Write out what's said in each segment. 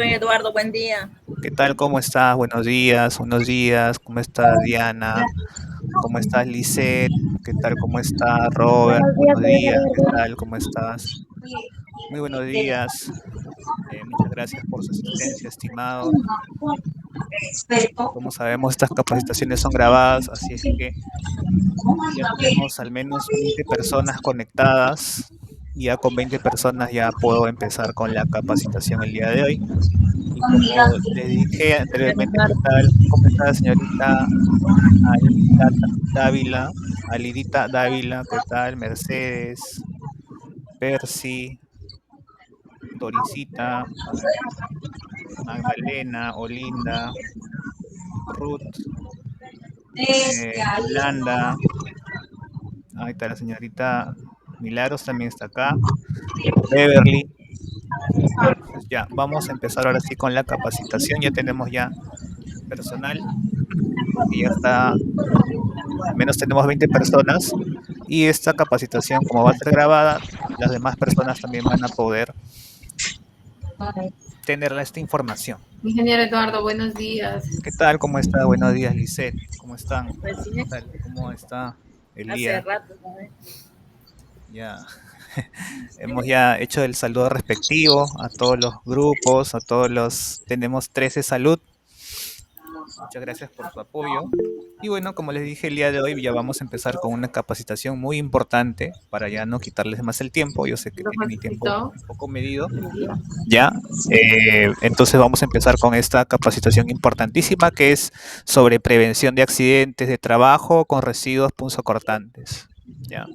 joven Eduardo, buen día. ¿Qué tal? ¿Cómo estás? Buenos días, buenos días. ¿Cómo está Diana? ¿Cómo estás, Lisette? ¿Qué tal? ¿Cómo está Robert? Buenos días, Buenos señor días. ¿Qué Eduardo. tal? ¿Cómo estás? Muy buenos días. Muchas gracias por su asistencia, estimados. Como sabemos, estas capacitaciones son grabadas, así es que ya tenemos al menos 20 personas conectadas. Ya con 20 personas ya puedo empezar con la capacitación el día de hoy. Y como les dije anteriormente, ¿qué tal? ¿Cómo está, señorita Alida Dávila? Alidita Dávila, ¿qué tal? Mercedes, Percy, Dorisita, Magdalena, Olinda, Ruth, Yolanda, ahí está la señorita Milagros también está acá, Beverly. Entonces ya, vamos a empezar ahora sí con la capacitación. Ya tenemos ya personal, que ya está, al menos tenemos 20 personas. Y esta capacitación, como va a ser grabada, las demás personas también van a poder tener esta información. Ingeniero Eduardo, buenos días. ¿Qué tal? ¿Cómo está? Buenos días, Lisette. ¿Cómo están? Pues ¿Qué sí, tal? ¿Cómo está el hace día? rato, ¿no? Ya hemos ya hecho el saludo respectivo a todos los grupos, a todos los... Tenemos 13 salud. Muchas gracias por su apoyo. Y bueno, como les dije, el día de hoy ya vamos a empezar con una capacitación muy importante para ya no quitarles más el tiempo. Yo sé que ¿Lo tienen mi tiempo facilitó? un poco medido. Buen día. Ya, entonces vamos a empezar con esta capacitación importantísima que es sobre prevención de accidentes de trabajo con residuos punzocortantes. Ya.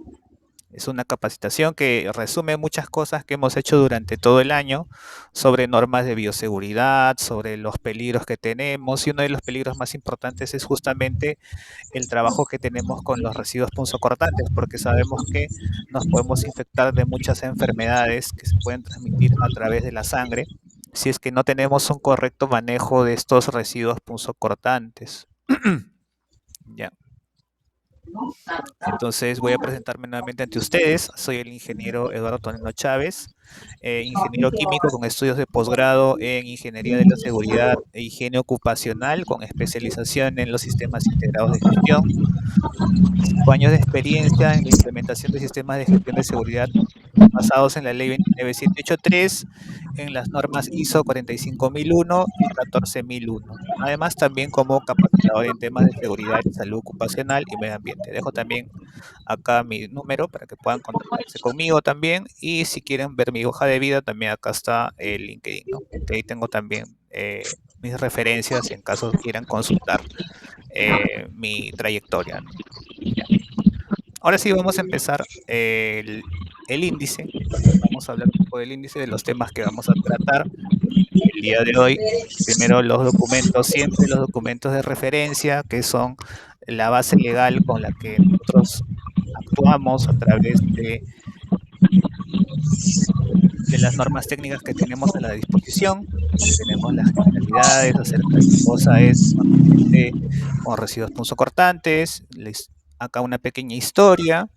Es una capacitación que resume muchas cosas que hemos hecho durante todo el año sobre normas de bioseguridad, sobre los peligros que tenemos, y uno de los peligros más importantes es justamente el trabajo que tenemos con los residuos punzocortantes, porque sabemos que nos podemos infectar de muchas enfermedades que se pueden transmitir a través de la sangre si es que no tenemos un correcto manejo de estos residuos punzocortantes. Ya. Entonces voy a presentarme nuevamente ante ustedes. Soy el ingeniero Eduardo Tonino Chávez, ingeniero químico con estudios de posgrado en Ingeniería de la Seguridad e Higiene Ocupacional, con especialización en los sistemas integrados de gestión. 5 años de experiencia en la implementación de sistemas de gestión de seguridad basados en la ley 29783, en las normas ISO 45001 y 14001. Además, también como capacitador en temas de seguridad y salud ocupacional y medio ambiente. Dejo también acá mi número para que puedan contactarse conmigo también. Y si quieren ver mi hoja de vida, también acá está el LinkedIn, ¿no? Que ahí tengo también mis referencias en caso quieran consultar mi trayectoria, ¿no? Ya. Ahora sí vamos a empezar el índice. Vamos a hablar un poco del índice de los temas que vamos a tratar el día de hoy. Primero los documentos, siempre los documentos de referencia, que son la base legal con la que nosotros actuamos a través de las normas técnicas que tenemos a la disposición. Tenemos las generalidades acerca de qué cosa es un accidente con residuos punzocortantes. Acá una pequeña historia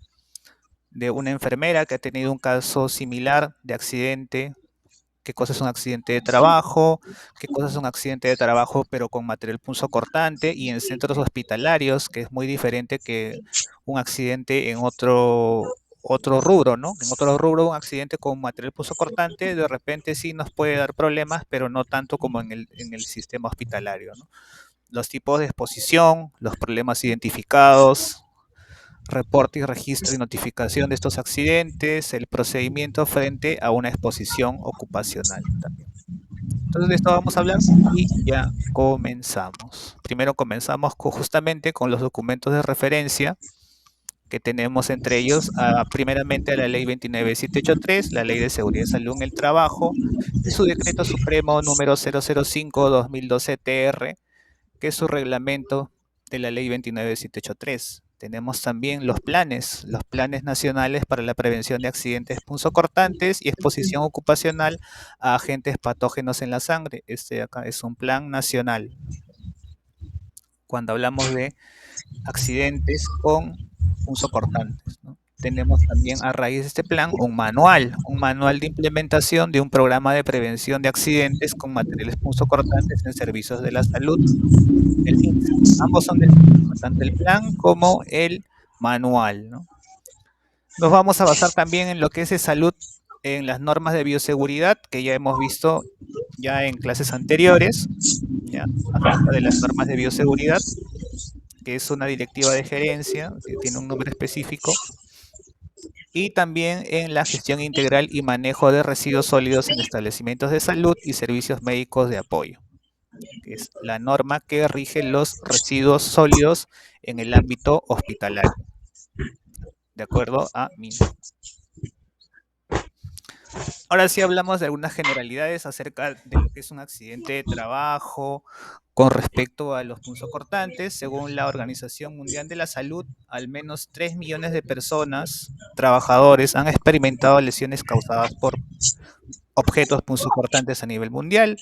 de una enfermera que ha tenido un caso similar de accidente, qué cosa es un accidente de trabajo, qué cosa es un accidente de trabajo pero con material punzocortante, y en centros hospitalarios, que es muy diferente que un accidente en otro rubro, ¿no? En otro rubro, un accidente con material punzocortante de repente sí nos puede dar problemas, pero no tanto como en el sistema hospitalario, ¿no? Los tipos de exposición, los problemas identificados, reporte y registro y notificación de estos accidentes, el procedimiento frente a una exposición ocupacional también. Entonces de esto vamos a hablar y ya comenzamos. Primero comenzamos justamente con los documentos de referencia que tenemos entre ellos, primeramente a la ley 29783, la ley de seguridad y salud en el trabajo, y su decreto supremo número 005-2012-TR, que es su reglamento de la ley 29783. Tenemos también los planes nacionales para la prevención de accidentes punzocortantes y exposición ocupacional a agentes patógenos en la sangre. Este de acá es un plan nacional. Cuando hablamos de accidentes con punzocortantes, ¿no? tenemos también a raíz de este plan un manual de implementación de un programa de prevención de accidentes con materiales punzocortantes en servicios de la salud, el MINSA. Ambos son del MINSA, tanto el plan como el manual, ¿no? Nos vamos a basar también en lo que es de salud, en las normas de bioseguridad que ya hemos visto ya en clases anteriores, ya, acerca de las normas de bioseguridad, que es una directiva de gerencia que tiene un nombre específico, y también en la gestión integral y manejo de residuos sólidos en establecimientos de salud y servicios médicos de apoyo, que es la norma que rige los residuos sólidos en el ámbito hospitalario, de acuerdo a MINSA. Ahora sí hablamos de algunas generalidades acerca de lo que es un accidente de trabajo con respecto a los punzocortantes. Según la Organización Mundial de la Salud, al menos 3 millones de personas, trabajadores, han experimentado lesiones causadas por objetos punzocortantes a nivel mundial.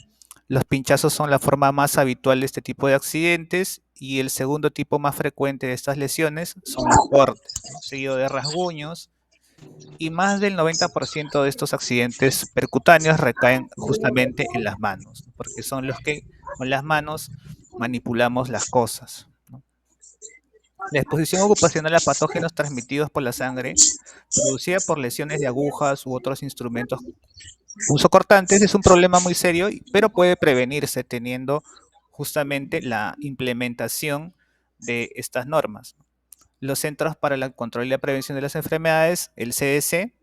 Los pinchazos son la forma más habitual de este tipo de accidentes y el segundo tipo más frecuente de estas lesiones son los cortes, ¿no? Seguido de rasguños, y más del 90% de estos accidentes percutáneos recaen justamente en las manos, ¿no? Porque son los que con las manos manipulamos las cosas, ¿no? La exposición ocupacional a patógenos transmitidos por la sangre, producida por lesiones de agujas u otros instrumentos punzocortantes, es un problema muy serio, pero puede prevenirse teniendo justamente la implementación de estas normas. Los Centros para el Control y la Prevención de las Enfermedades, el CDC,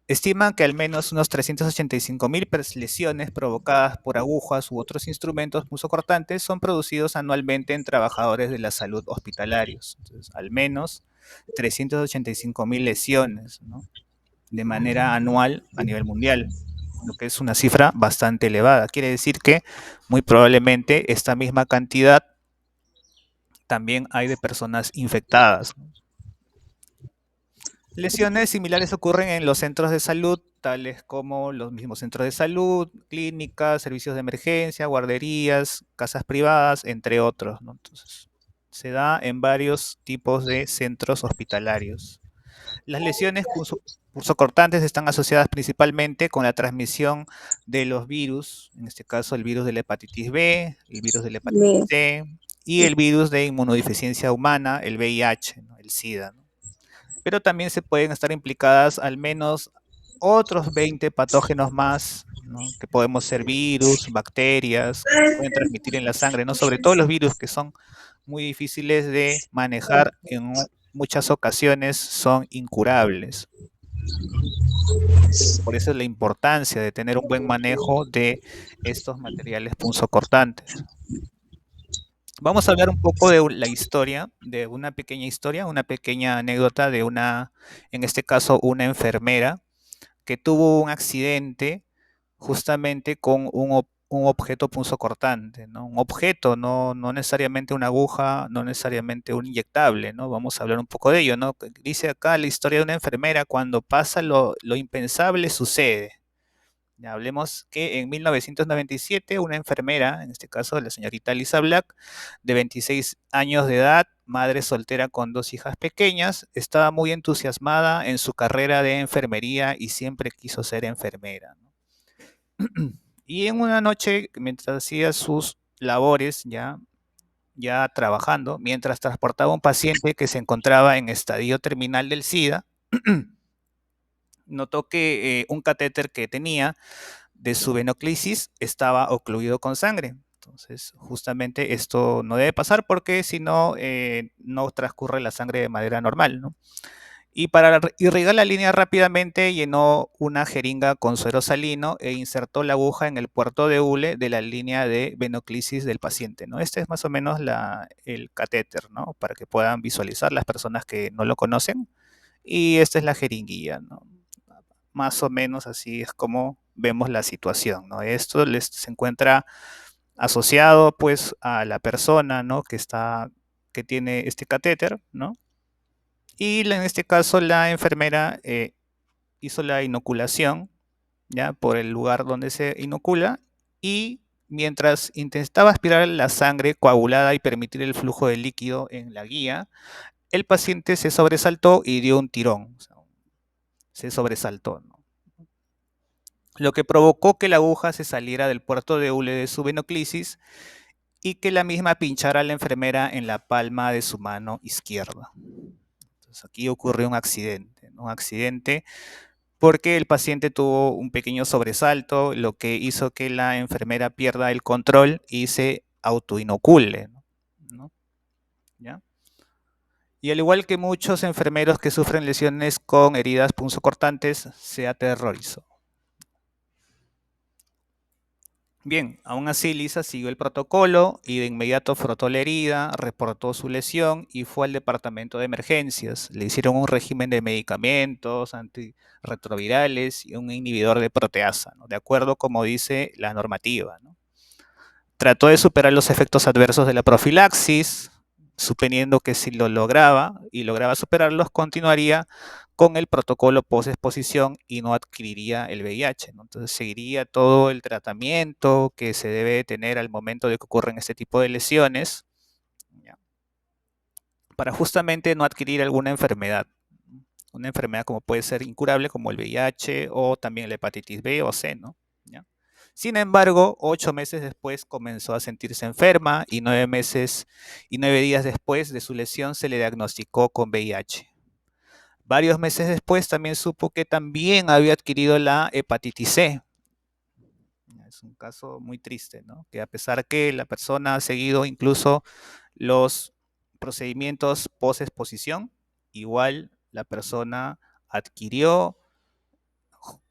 estiman que al menos unos 385.000 lesiones provocadas por agujas u otros instrumentos punzocortantes son producidos anualmente en trabajadores de la salud hospitalarios. Entonces, al menos 385.000 lesiones, ¿no?, de manera anual a nivel mundial, lo que es una cifra bastante elevada. Quiere decir que muy probablemente esta misma cantidad también hay de personas infectadas, ¿no? Lesiones similares ocurren en los centros de salud, tales como los mismos centros de salud, clínicas, servicios de emergencia, guarderías, casas privadas, entre otros, ¿no? Entonces, se da en varios tipos de centros hospitalarios. Las lesiones punzocortantes están asociadas principalmente con la transmisión de los virus, en este caso el virus de la hepatitis B, el virus de la hepatitis Me- C y el virus de inmunodeficiencia humana, el VIH, ¿no?, el SIDA, ¿no? Pero también se pueden estar implicadas al menos otros 20 patógenos más, ¿no?, que podemos ser virus, bacterias, que se pueden transmitir en la sangre, ¿no? Sobre todo los virus que son muy difíciles de manejar, en muchas ocasiones son incurables. Por eso es la importancia de tener un buen manejo de estos materiales punzocortantes. Vamos a hablar un poco de la historia, de una pequeña anécdota de en este caso, una enfermera que tuvo un accidente justamente con un objeto punzocortante, ¿no? Un objeto, no necesariamente una aguja, no necesariamente un inyectable, ¿no? Vamos a hablar un poco de ello, ¿no? Dice acá la historia de una enfermera: cuando pasa lo impensable sucede. Ya hablemos que en 1997 una enfermera, en este caso la señorita Lisa Black, de 26 años de edad, madre soltera con 2 hijas pequeñas, estaba muy entusiasmada en su carrera de enfermería y siempre quiso ser enfermera, ¿no? Y en una noche, mientras hacía sus labores, ya trabajando, mientras transportaba a un paciente que se encontraba en estadio terminal del SIDA, notó que un catéter que tenía de su venoclisis estaba ocluido con sangre. Entonces, justamente esto no debe pasar porque si no, no transcurre la sangre de manera normal, ¿no? Y para irrigar la línea rápidamente, llenó una jeringa con suero salino e insertó la aguja en el puerto de hule de la línea de venoclisis del paciente, ¿no? Este es más o menos el catéter, ¿no? Para que puedan visualizar las personas que no lo conocen. Y esta es la jeringuilla, ¿no? Más o menos así es como vemos la situación, ¿no? Esto se encuentra asociado pues a la persona, ¿no?, que tiene este catéter, ¿no? Y en este caso la enfermera hizo la inoculación, ya, por el lugar donde se inocula, y mientras intentaba aspirar la sangre coagulada y permitir el flujo de líquido en la guía, el paciente se sobresaltó y dio un tirón, o sea, se sobresaltó, ¿no? Lo que provocó que la aguja se saliera del puerto de hule de su venoclisis y que la misma pinchara a la enfermera en la palma de su mano izquierda. Entonces aquí ocurrió un accidente, ¿no? Un accidente porque el paciente tuvo un pequeño sobresalto, lo que hizo que la enfermera pierda el control y se autoinocule, ¿no? ¿Ya? Y al igual que muchos enfermeros que sufren lesiones con heridas punzocortantes, se aterrorizó. Bien, aún así Lisa siguió el protocolo y de inmediato frotó la herida, reportó su lesión y fue al departamento de emergencias. Le hicieron un régimen de medicamentos antirretrovirales y un inhibidor de proteasa, ¿no? De acuerdo como dice la normativa, ¿no? Trató de superar los efectos adversos de la profilaxis, suponiendo que si lo lograba y lograba superarlos, continuaría con el protocolo post-exposición y no adquiriría el VIH, ¿no? Entonces seguiría todo el tratamiento que se debe tener al momento de que ocurren este tipo de lesiones, ¿ya? Para justamente no adquirir alguna enfermedad. Una enfermedad como puede ser incurable como el VIH o también la hepatitis B o C, ¿no? ¿Ya? Sin embargo, 8 meses después comenzó a sentirse enferma y 9 meses y 9 días después de su lesión se le diagnosticó con VIH. Varios meses después también supo que también había adquirido la hepatitis C. Es un caso muy triste, ¿no? Que a pesar que la persona ha seguido incluso los procedimientos post-exposición, igual la persona adquirió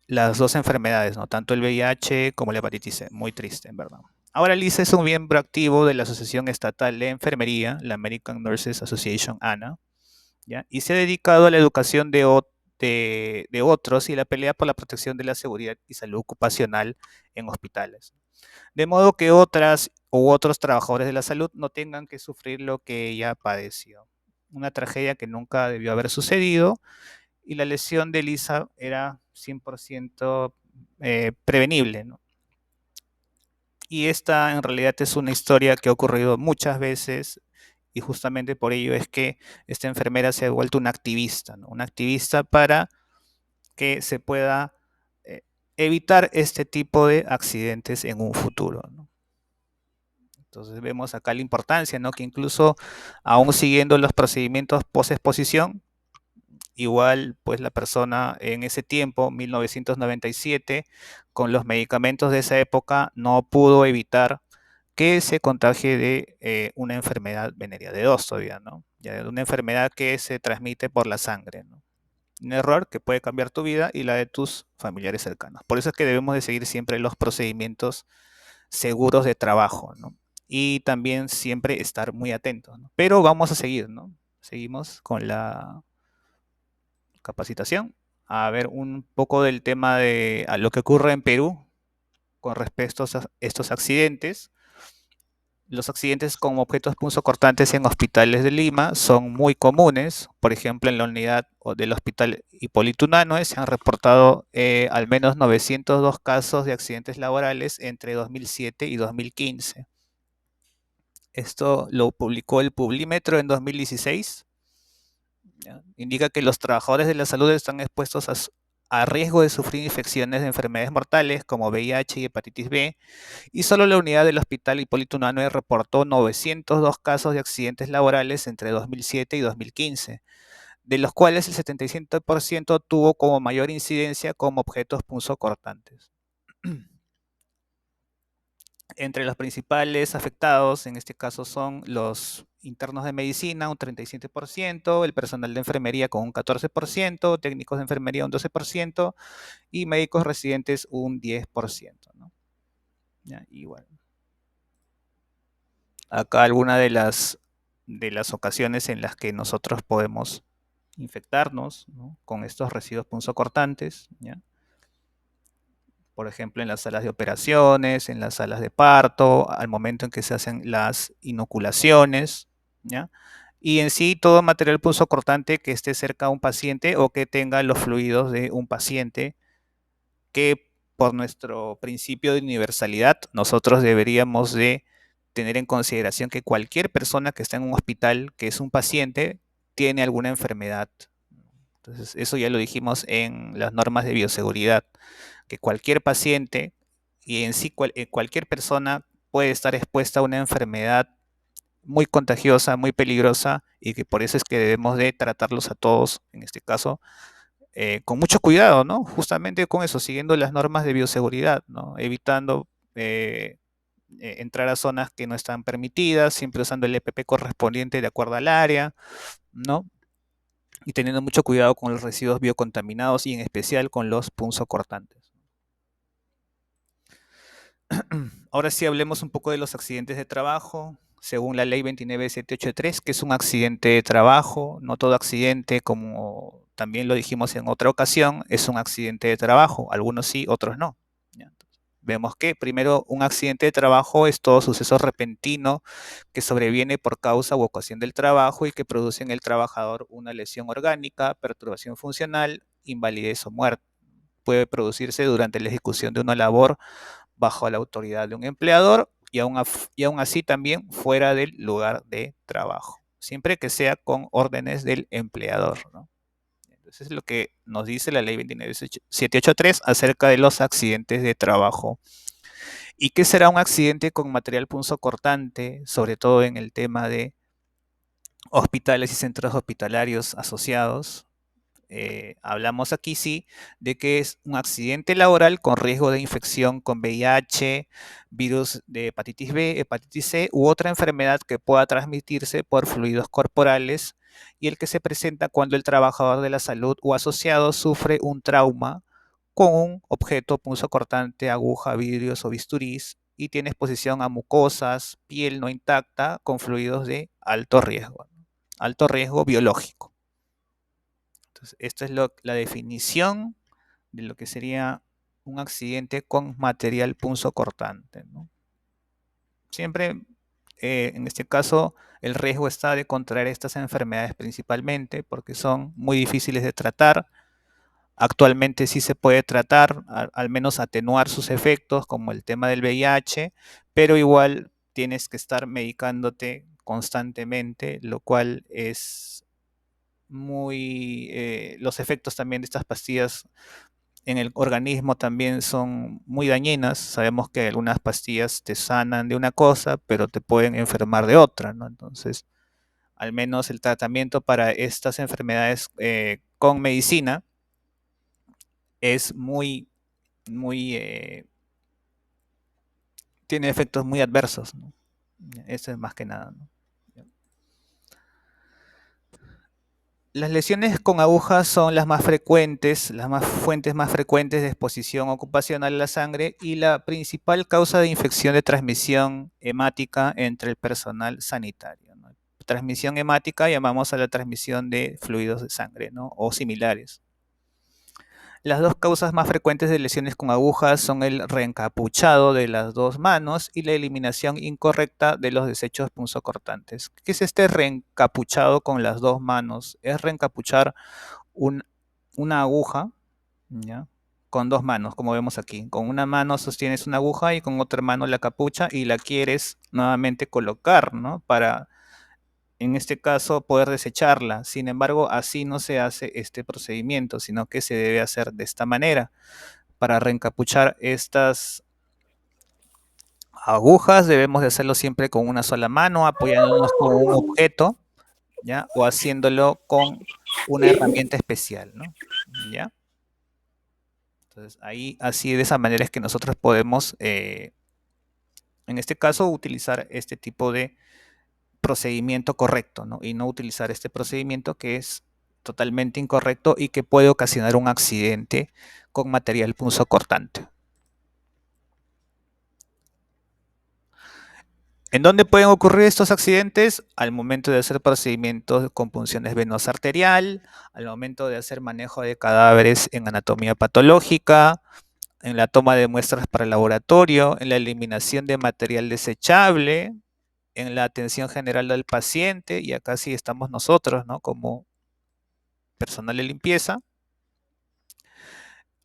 las dos enfermedades, ¿no? Tanto el VIH como la hepatitis C. Muy triste, en verdad. Ahora Lisa es un miembro activo de la Asociación Estatal de Enfermería, la American Nurses Association, ANA, ¿ya? Y se ha dedicado a la educación de otros y la pelea por la protección de la seguridad y salud ocupacional en hospitales. De modo que otras u otros trabajadores de la salud no tengan que sufrir lo que ella padeció. Una tragedia que nunca debió haber sucedido y la lesión de Lisa era 100% prevenible, ¿no? Y esta en realidad es una historia que ha ocurrido muchas veces y justamente por ello es que esta enfermera se ha vuelto una activista, ¿no? Una activista para que se pueda eh, evitar este tipo de accidentes en un futuro, ¿no? Entonces vemos acá la importancia, ¿no? Que incluso aún siguiendo los procedimientos post-exposición, igual pues la persona en ese tiempo, 1997, con los medicamentos de esa época, no pudo evitar que se contagie de una enfermedad venérea de dos todavía, ¿no? Ya de una enfermedad que se transmite por la sangre, ¿no? Un error que puede cambiar tu vida y la de tus familiares cercanos. Por eso es que debemos de seguir siempre los procedimientos seguros de trabajo, ¿no? Y también siempre estar muy atentos, ¿no? Pero vamos a seguir, ¿no? Seguimos con la capacitación. A ver un poco del tema de a lo que ocurre en Perú con respecto a estos accidentes. Los accidentes con objetos punzocortantes en hospitales de Lima son muy comunes. Por ejemplo, en la unidad del Hospital Hipólito Unanue se han reportado al menos 902 casos de accidentes laborales entre 2007 y 2015. Esto lo publicó el Publímetro en 2016. ¿Ya? Indica que los trabajadores de la salud están expuestos a riesgo de sufrir infecciones de enfermedades mortales como VIH y hepatitis B, y solo la unidad del Hospital Hipólito Unanue reportó 902 casos de accidentes laborales entre 2007 y 2015, de los cuales el 77% tuvo como mayor incidencia como objetos punzocortantes. Entre los principales afectados, en este caso, son los internos de medicina, un 37%, el personal de enfermería con un 14%, técnicos de enfermería un 12% y médicos residentes un 10%, ¿no? Ya, y bueno, acá algunas de las ocasiones en las que nosotros podemos infectarnos, ¿no?, con estos residuos punzocortantes, ¿ya? Por ejemplo, en las salas de operaciones, en las salas de parto, al momento en que se hacen las inoculaciones, ¿ya? Y en sí todo material punzocortante que esté cerca a un paciente o que tenga los fluidos de un paciente, que por nuestro principio de universalidad nosotros deberíamos de tener en consideración que cualquier persona que está en un hospital, que es un paciente, tiene alguna enfermedad. Entonces, eso ya lo dijimos en las normas de bioseguridad, que cualquier paciente y en sí cualquier persona puede estar expuesta a una enfermedad muy contagiosa, muy peligrosa, y que por eso es que debemos de tratarlos a todos, en este caso, con mucho cuidado, ¿no? Justamente con eso, siguiendo las normas de bioseguridad, ¿no? Evitando entrar a zonas que no están permitidas, siempre usando el EPP correspondiente de acuerdo al área, ¿no? Y teniendo mucho cuidado con los residuos biocontaminados y en especial con los punzocortantes. Ahora sí hablemos un poco de los accidentes de trabajo. Según la ley 29783, que es un accidente de trabajo, no todo accidente, como también lo dijimos en otra ocasión, es un accidente de trabajo. Algunos sí, otros no. ¿Ya? Vemos que primero un accidente de trabajo es todo suceso repentino que sobreviene por causa u ocasión del trabajo y que produce en el trabajador una lesión orgánica, perturbación funcional, invalidez o muerte. Puede producirse durante la ejecución de una labor bajo la autoridad de un empleador y aún así también fuera del lugar de trabajo, siempre que sea con órdenes del empleador, ¿no? Entonces es lo que nos dice la ley 29783 acerca de los accidentes de trabajo. ¿Y qué será un accidente con material punzocortante, sobre todo en el tema de hospitales y centros hospitalarios asociados? Hablamos aquí sí de que es un accidente laboral con riesgo de infección con VIH, virus de hepatitis B, hepatitis C u otra enfermedad que pueda transmitirse por fluidos corporales y el que se presenta cuando el trabajador de la salud o asociado sufre un trauma con un objeto punzocortante, aguja, vidrios o bisturís y tiene exposición a mucosas, piel no intacta con fluidos de alto riesgo biológico. Entonces, esta es la definición de lo que sería un accidente con material punzocortante, ¿no? Siempre, en este caso, el riesgo está de contraer estas enfermedades principalmente porque son muy difíciles de tratar. Actualmente sí se puede tratar, al menos atenuar sus efectos, como el tema del VIH, pero igual tienes que estar medicándote constantemente, lo cual es los efectos también de estas pastillas en el organismo también son muy dañinas. Sabemos que algunas pastillas te sanan de una cosa, pero te pueden enfermar de otra, ¿no? Entonces, al menos el tratamiento para estas enfermedades con medicina es tiene efectos muy adversos, ¿no? Eso es más que nada, ¿no? Las lesiones con agujas son las más frecuentes, fuentes más frecuentes de exposición ocupacional a la sangre y la principal causa de infección de transmisión hemática entre el personal sanitario, ¿no? Transmisión hemática llamamos a la transmisión de fluidos de sangre, ¿no? O similares. Las dos causas más frecuentes de lesiones con agujas son el reencapuchado de las dos manos y la eliminación incorrecta de los desechos punzocortantes. ¿Qué es este reencapuchado con las dos manos? Es reencapuchar un- una aguja, ¿ya? Con dos manos, como vemos aquí. Con una mano sostienes una aguja y con otra mano la capucha y la quieres nuevamente colocar, ¿no? Para, en este caso, poder desecharla. Sin embargo, así no se hace este procedimiento, sino que se debe hacer de esta manera. Para reencapuchar estas agujas debemos de hacerlo siempre con una sola mano, apoyándonos con un objeto, ¿ya? O haciéndolo con una herramienta especial, ¿no? ¿Ya? Entonces, ahí, así de esa manera es que nosotros podemos, en este caso, utilizar este tipo de procedimiento correcto, ¿no? Y no utilizar este procedimiento que es totalmente incorrecto y que puede ocasionar un accidente con material punzocortante. ¿En dónde pueden ocurrir estos accidentes? Al momento de hacer procedimientos con punciones venosa arterial, al momento de hacer manejo de cadáveres en anatomía patológica, en la toma de muestras para el laboratorio, en la eliminación de material desechable, en la atención general del paciente, y acá sí estamos nosotros, ¿no? Como personal de limpieza,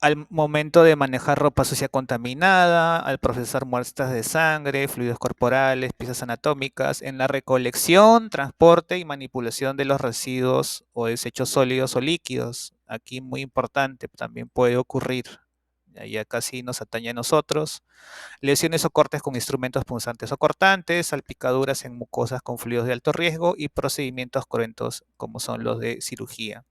al momento de manejar ropa sucia contaminada, al procesar muestras de sangre, fluidos corporales, piezas anatómicas, en la recolección, transporte y manipulación de los residuos o desechos sólidos o líquidos. Aquí muy importante, también puede ocurrir, ya casi nos atañe a nosotros. Lesiones o cortes con instrumentos punzantes o cortantes, salpicaduras en mucosas con fluidos de alto riesgo y procedimientos cruentos como son los de cirugía.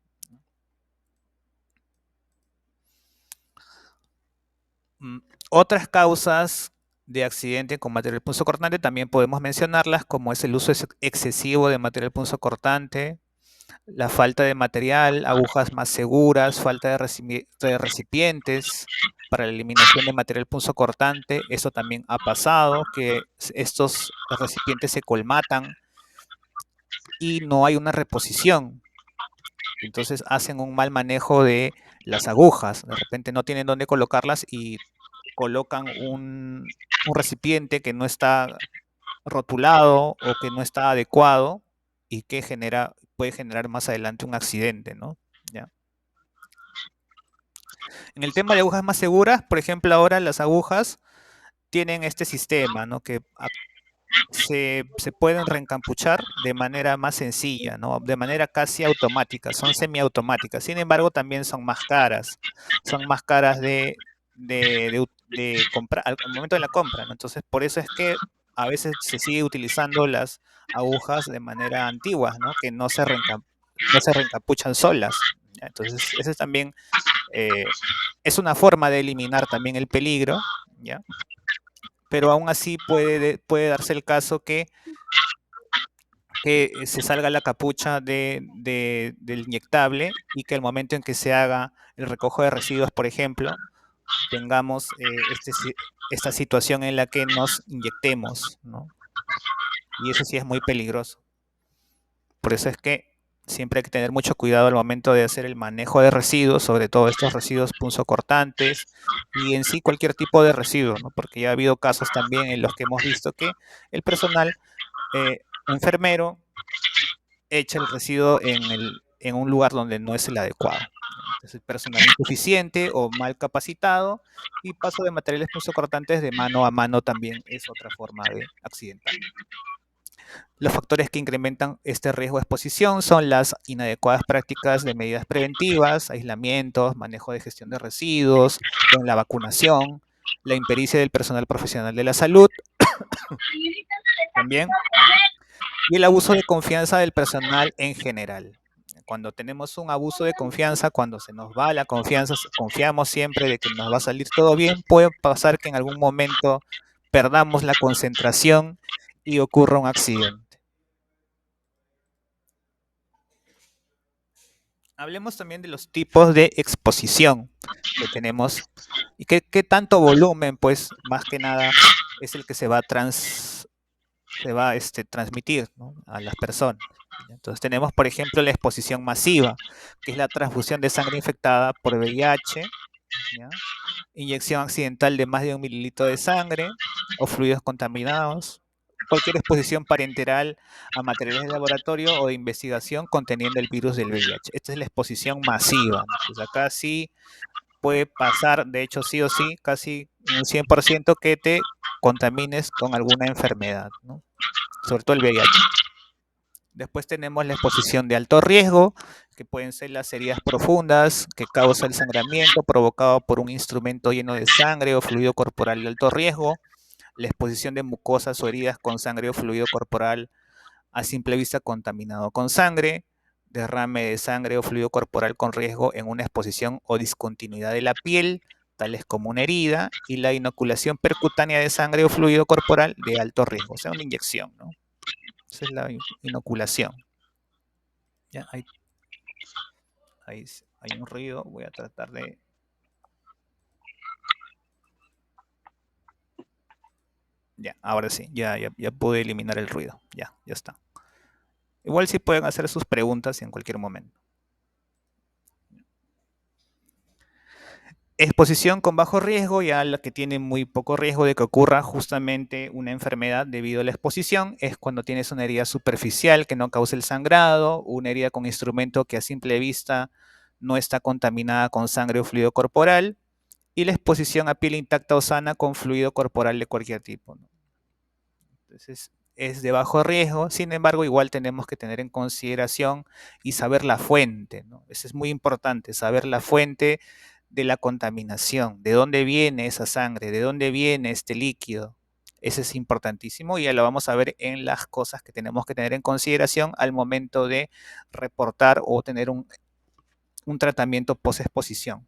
Otras causas de accidente con material punzocortante también podemos mencionarlas, como es el uso excesivo de material punzocortante, la falta de material, agujas más seguras, falta de recipientes para la eliminación de material punzocortante. Eso también ha pasado, que estos recipientes se colmatan y no hay una reposición. Entonces hacen un mal manejo de las agujas. De repente no tienen dónde colocarlas y colocan un recipiente que no está rotulado o que no está adecuado y que puede generar más adelante un accidente, ¿no? ¿Ya? En el tema de agujas más seguras, por ejemplo, ahora las agujas tienen este sistema, ¿no? Que se pueden reencampuchar de manera más sencilla, ¿no? De manera casi automática, son semiautomáticas. Sin embargo, también son más caras. Son más caras de comprar al momento de la compra, ¿no? Entonces, por eso es que a veces se sigue utilizando las agujas de manera antigua, ¿no? Que no se reencapuchan solas. ¿Ya? Entonces, eso también es una forma de eliminar también el peligro, ¿ya? Pero aún así puede darse el caso que se salga la capucha del inyectable y que al momento en que se haga el recojo de residuos, por ejemplo, tengamos esta situación en la que nos inyectemos, ¿no? Y eso sí es muy peligroso. Por eso es que siempre hay que tener mucho cuidado al momento de hacer el manejo de residuos, sobre todo estos residuos punzocortantes y en sí cualquier tipo de residuo, ¿no? Porque ya ha habido casos también en los que hemos visto que el personal enfermero echa el residuo en un lugar donde no es el adecuado. Entonces, el personal insuficiente o mal capacitado y paso de materiales punzocortantes de mano a mano también es otra forma de accidentar. Los factores que incrementan este riesgo de exposición son las inadecuadas prácticas de medidas preventivas, aislamientos, manejo de gestión de residuos, con la vacunación, la impericia del personal profesional de la salud, también, y el abuso de confianza del personal en general. Cuando tenemos un abuso de confianza, cuando se nos va la confianza, confiamos siempre de que nos va a salir todo bien, puede pasar que en algún momento perdamos la concentración y ocurra un accidente. Hablemos también de los tipos de exposición que tenemos y qué tanto volumen, pues, más que nada, es el que se va a transmitir, ¿no?, a las personas. Entonces tenemos, por ejemplo, la exposición masiva, que es la transfusión de sangre infectada por VIH, ¿ya? Inyección accidental de más de 1 mililitro de sangre o fluidos contaminados, cualquier exposición parenteral a materiales de laboratorio o de investigación conteniendo el virus del VIH. Esta es la exposición masiva. Entonces acá sí puede pasar, de hecho sí o sí, casi un 100% que te contamines con alguna enfermedad, ¿no? Sobre todo el VIH. Después tenemos la exposición de alto riesgo, que pueden ser las heridas profundas, que causa el sangramiento provocado por un instrumento lleno de sangre o fluido corporal de alto riesgo, la exposición de mucosas o heridas con sangre o fluido corporal a simple vista contaminado con sangre, derrame de sangre o fluido corporal con riesgo en una exposición o discontinuidad de la piel, tales como una herida, y la inoculación percutánea de sangre o fluido corporal de alto riesgo, o sea, una inyección, ¿no? Esa es la inoculación. Ya, hay un ruido, voy a tratar de... Ya, ahora sí, ya pude eliminar el ruido, ya está. Igual sí pueden hacer sus preguntas en cualquier momento. Exposición con bajo riesgo, ya la que tiene muy poco riesgo de que ocurra justamente una enfermedad debido a la exposición, es cuando tienes una herida superficial que no cause el sangrado, una herida con instrumento que a simple vista no está contaminada con sangre o fluido corporal, y la exposición a piel intacta o sana con fluido corporal de cualquier tipo, ¿no? Entonces, es de bajo riesgo, sin embargo, igual tenemos que tener en consideración y saber la fuente, ¿no? Eso es muy importante, saber la fuente de la contaminación, de dónde viene esa sangre, de dónde viene este líquido. Eso es importantísimo y ya lo vamos a ver en las cosas que tenemos que tener en consideración al momento de reportar o tener un tratamiento post-exposición.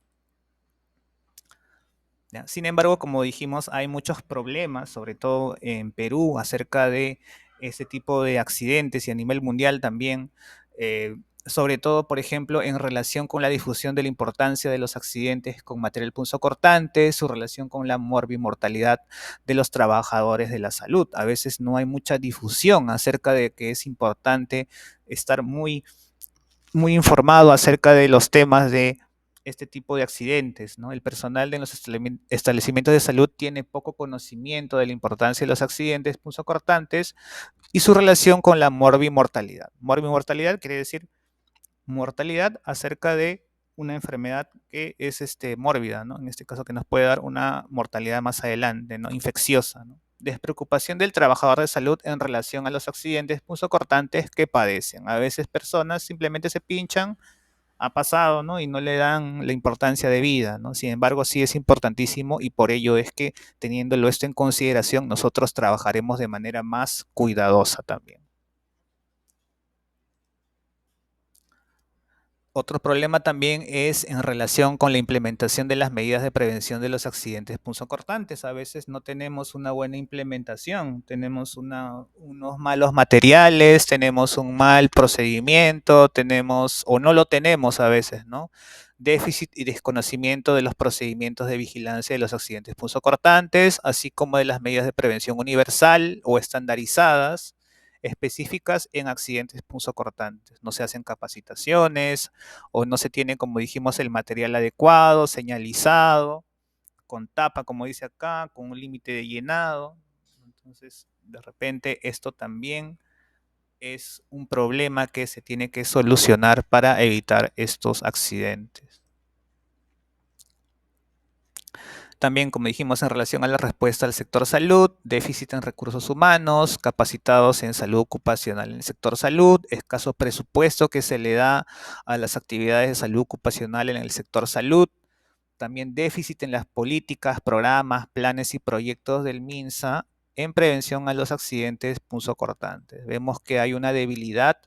¿Ya? Sin embargo, como dijimos, hay muchos problemas, sobre todo en Perú, acerca de este tipo de accidentes y a nivel mundial también, sobre todo, por ejemplo, en relación con la difusión de la importancia de los accidentes con material punzocortante, su relación con la morbimortalidad de los trabajadores de la salud. A veces no hay mucha difusión acerca de que es importante estar muy informado acerca de los temas de este tipo de accidentes, ¿no? El personal de los establecimientos de salud tiene poco conocimiento de la importancia de los accidentes punzocortantes y su relación con la morbimortalidad. Morbimortalidad quiere decir mortalidad acerca de una enfermedad que es mórbida, ¿no? En este caso que nos puede dar una mortalidad más adelante, ¿no? Infecciosa, ¿no? Despreocupación del trabajador de salud en relación a los accidentes punzocortantes que padecen. A veces personas simplemente se pinchan, ha pasado, ¿no? Y no le dan la importancia de vida, ¿no? Sin embargo, sí es importantísimo y por ello es que teniéndolo esto en consideración, nosotros trabajaremos de manera más cuidadosa también. Otro problema también es en relación con la implementación de las medidas de prevención de los accidentes punzocortantes. A veces no tenemos una buena implementación, tenemos unos malos materiales, tenemos un mal procedimiento, tenemos o no lo tenemos a veces, ¿no? Déficit y desconocimiento de los procedimientos de vigilancia de los accidentes punzocortantes, así como de las medidas de prevención universal o estandarizadas específicas en accidentes punzocortantes. No se hacen capacitaciones o no se tiene, como dijimos, el material adecuado, señalizado, con tapa, como dice acá, con un límite de llenado. Entonces, de repente, esto también es un problema que se tiene que solucionar para evitar estos accidentes. También, como dijimos, en relación a la respuesta al sector salud, déficit en recursos humanos, capacitados en salud ocupacional en el sector salud, escaso presupuesto que se le da a las actividades de salud ocupacional en el sector salud, también déficit en las políticas, programas, planes y proyectos del MINSA en prevención a los accidentes punzocortantes. Vemos que hay una debilidad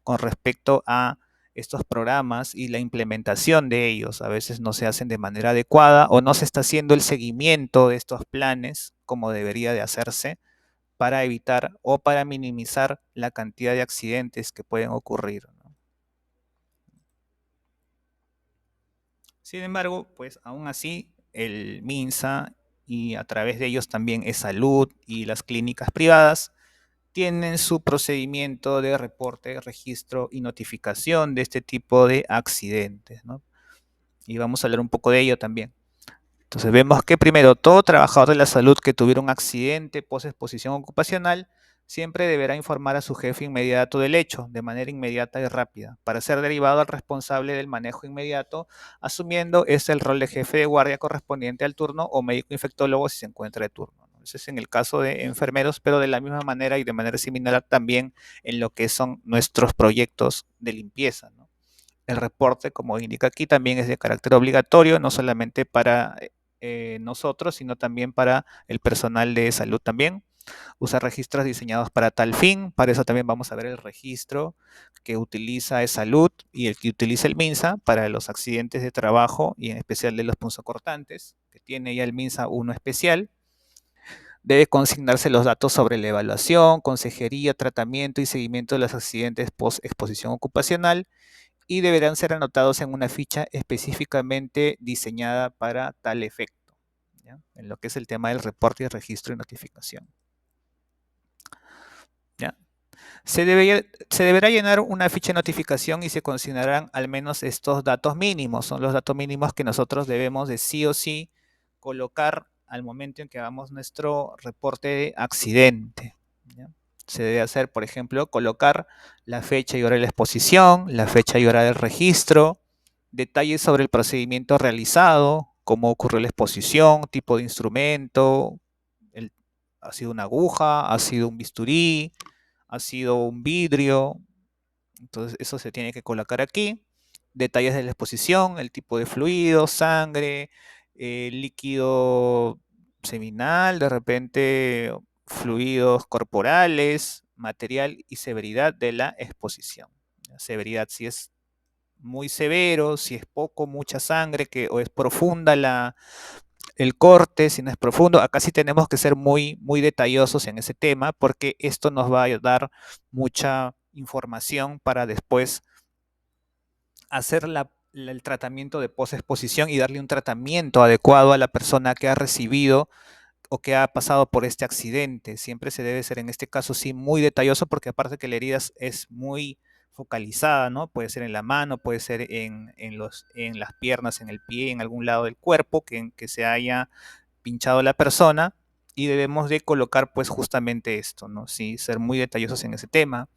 con respecto a estos programas y la implementación de ellos. A veces no se hacen de manera adecuada o no se está haciendo el seguimiento de estos planes como debería de hacerse para evitar o para minimizar la cantidad de accidentes que pueden ocurrir, ¿no? Sin embargo, pues aún así el MINSA y a través de ellos también es salud y las clínicas privadas tienen su procedimiento de reporte, registro y notificación de este tipo de accidentes, ¿no? Y vamos a hablar un poco de ello también. Entonces vemos que primero todo trabajador de la salud que tuviera un accidente post-exposición ocupacional siempre deberá informar a su jefe inmediato del hecho, de manera inmediata y rápida, para ser derivado al responsable del manejo inmediato, asumiendo el rol de jefe de guardia correspondiente al turno o médico infectólogo si se encuentra de turno, ¿no? Ese es en el caso de enfermeros, pero de la misma manera y de manera similar también en lo que son nuestros proyectos de limpieza, ¿no? El reporte, como indica aquí, también es de carácter obligatorio, no solamente para nosotros, sino también para el personal de salud también. Usa registros diseñados para tal fin. Para eso también vamos a ver el registro que utiliza salud y el que utiliza el MINSA para los accidentes de trabajo y en especial de los punzocortantes, que tiene ya el MINSA uno especial. Debe consignarse los datos sobre la evaluación, consejería, tratamiento y seguimiento de los accidentes post-exposición ocupacional y deberán ser anotados en una ficha específicamente diseñada para tal efecto, ¿ya? En lo que es el tema del reporte y registro y notificación, ¿ya? Se deberá llenar una ficha de notificación y se considerarán al menos estos datos mínimos. Son los datos mínimos que nosotros debemos de sí o sí colocar al momento en que hagamos nuestro reporte de accidente, ¿ya? Se debe hacer, por ejemplo, colocar la fecha y hora de la exposición, la fecha y hora del registro, detalles sobre el procedimiento realizado, cómo ocurrió la exposición, tipo de instrumento, el- ha sido una aguja, ha sido un bisturí, ha sido un vidrio. Entonces eso se tiene que colocar aquí. Detalles de la exposición, el tipo de fluido, sangre, líquido seminal, de repente fluidos corporales, material y severidad de la exposición. La severidad, si es muy severo, si es poco, mucha sangre, o es profunda el corte, si no es profundo. Acá sí tenemos que ser muy, muy detallosos en ese tema porque esto nos va a dar mucha información para después hacer el tratamiento de posexposición y darle un tratamiento adecuado a la persona que ha recibido o que ha pasado por este accidente. Siempre se debe ser en este caso sí muy detalloso porque aparte que la herida es muy focalizada, ¿no? Puede ser en la mano, puede ser en las piernas, en el pie, en algún lado del cuerpo que se haya pinchado la persona y debemos de colocar pues justamente esto, ¿no? Sí, ser muy detallosos en ese tema.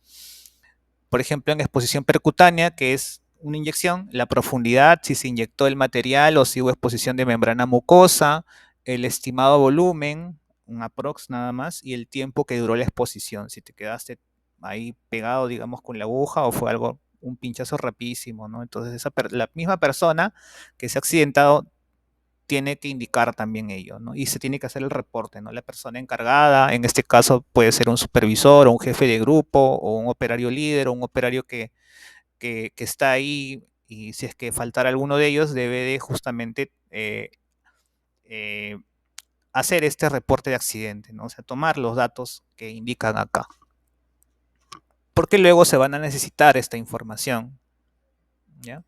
Por ejemplo, en exposición percutánea, que es una inyección, la profundidad, si se inyectó el material o si hubo exposición de membrana mucosa, el estimado volumen, un aprox nada más, y el tiempo que duró la exposición, si te quedaste ahí pegado, digamos, con la aguja o fue algo, un pinchazo rapidísimo, ¿no? Entonces, la misma persona que se ha accidentado tiene que indicar también ello, ¿no? Y se tiene que hacer el reporte, ¿no? La persona encargada, en este caso puede ser un supervisor o un jefe de grupo o un operario líder o un operario que está ahí y si es que faltara alguno de ellos debe de justamente eh, hacer este reporte de accidente, ¿no? O sea, tomar los datos que indican acá. Porque luego se van a necesitar esta información, ¿ya?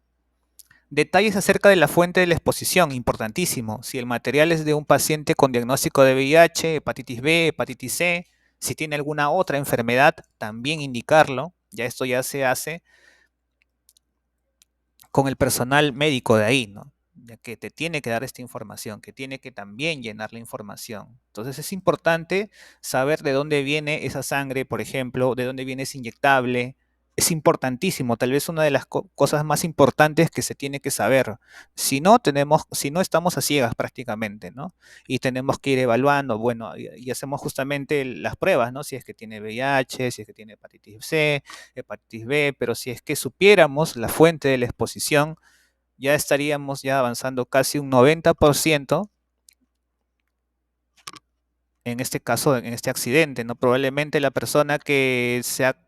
Detalles acerca de la fuente de la exposición, importantísimo. Si el material es de un paciente con diagnóstico de VIH, hepatitis B, hepatitis C, si tiene alguna otra enfermedad, también indicarlo. Ya esto ya se hace con el personal médico de ahí, ¿no? Ya que te tiene que dar esta información, que tiene que también llenar la información. Entonces es importante saber de dónde viene esa sangre, por ejemplo, de dónde viene ese inyectable. Es importantísimo, tal vez una de las cosas más importantes que se tiene que saber. Si no estamos a ciegas prácticamente, ¿no? Y tenemos que ir evaluando, bueno, y hacemos justamente las pruebas, ¿no? Si es que tiene VIH, si es que tiene hepatitis C, hepatitis B, pero si es que supiéramos la fuente de la exposición, ya estaríamos ya avanzando casi un 90% en este caso, en este accidente, ¿no? Probablemente la persona que sea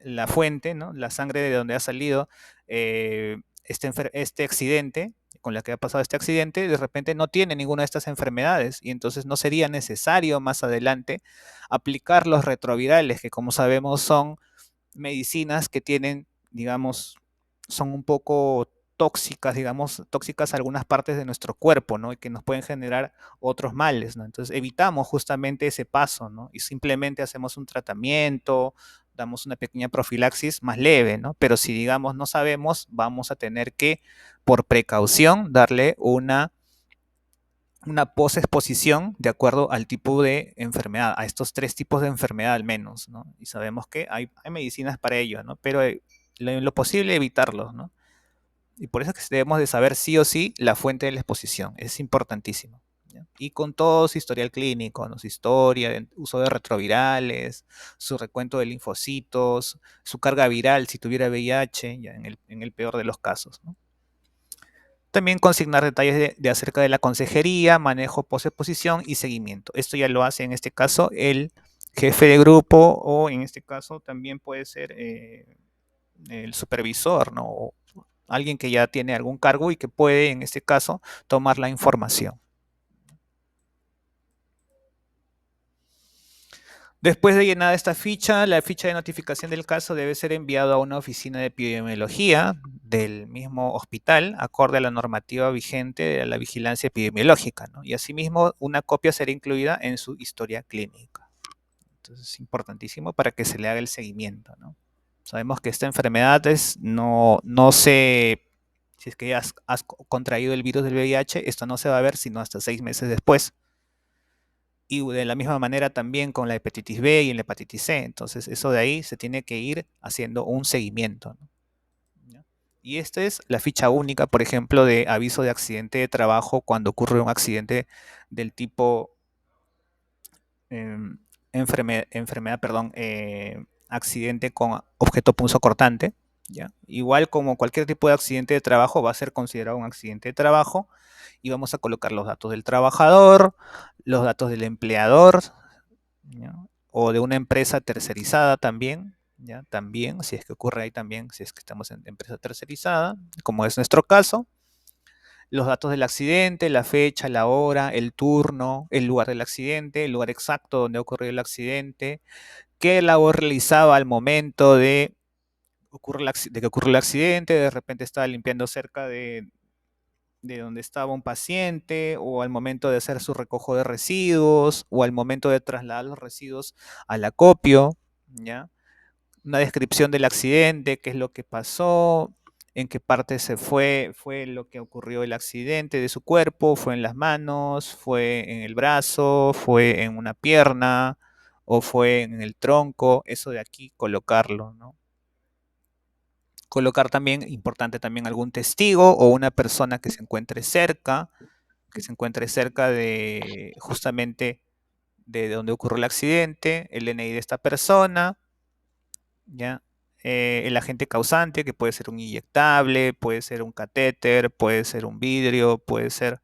la fuente, ¿no? La sangre de donde ha salido este accidente, con la que ha pasado este accidente, de repente no tiene ninguna de estas enfermedades y entonces no sería necesario más adelante aplicar los retrovirales, que como sabemos son medicinas que tienen, digamos, son un poco tóxicas, digamos, tóxicas a algunas partes de nuestro cuerpo, ¿no? Y que nos pueden generar otros males, ¿no? Entonces evitamos justamente ese paso, ¿no? Y simplemente hacemos un tratamiento, damos una pequeña profilaxis más leve, ¿no? Pero si, digamos, no sabemos, vamos a tener que, por precaución, darle una posexposición de acuerdo al tipo de enfermedad, a estos tres tipos de enfermedad al menos, ¿no? Y sabemos que hay medicinas para ello, ¿no? Pero en lo posible evitarlos, ¿no? Y por eso es que debemos de saber sí o sí la fuente de la exposición, es importantísimo. ¿Ya? Y con todo su historial clínico, ¿no? Su historia, el uso de retrovirales, su recuento de linfocitos, su carga viral si tuviera VIH, ya en el peor de los casos, ¿no? También consignar detalles de acerca de la consejería, manejo post-exposición y seguimiento. Esto ya lo hace en este caso el jefe de grupo o en este caso también puede ser el supervisor, ¿no? O alguien que ya tiene algún cargo y que puede en este caso tomar la información. Después de llenada esta ficha, la ficha de notificación del caso debe ser enviada a una oficina de epidemiología del mismo hospital, acorde a la normativa vigente de la vigilancia epidemiológica, ¿no? Y asimismo, una copia será incluida en su historia clínica. Entonces es importantísimo para que se le haga el seguimiento, ¿no? Sabemos que esta enfermedad no se, si es que has contraído el virus del VIH, esto no se va a ver sino hasta 6 meses después. Y de la misma manera también con la hepatitis B y la hepatitis C. Entonces, eso de ahí se tiene que ir haciendo un seguimiento, ¿no? Y esta es la ficha única, por ejemplo, de aviso de accidente de trabajo cuando ocurre un accidente del tipo em, enfermedad, perdón, accidente con objeto punzocortante, ¿ya? Igual como cualquier tipo de accidente de trabajo va a ser considerado un accidente de trabajo y vamos a colocar los datos del trabajador, los datos del empleador, ¿ya? O de una empresa tercerizada también, ¿ya? También, si es que ocurre ahí también, si es que estamos en empresa tercerizada, como es nuestro caso, los datos del accidente, la fecha, la hora, el turno, el lugar del accidente, el lugar exacto donde ocurrió el accidente, qué labor realizaba al momento de que ocurrió el accidente, de repente estaba limpiando cerca de donde estaba un paciente, o al momento de hacer su recojo de residuos, o al momento de trasladar los residuos al acopio, ¿ya? Una descripción del accidente, qué es lo que pasó, en qué parte fue lo que ocurrió el accidente de su cuerpo, fue en las manos, fue en el brazo, fue en una pierna o fue en el tronco, eso de aquí colocarlo, ¿no? Colocar también, importante también algún testigo o una persona que se encuentre cerca de justamente de donde ocurrió el accidente, el DNI de esta persona, ¿ya? El agente causante, que puede ser un inyectable, puede ser un catéter, puede ser un vidrio, puede ser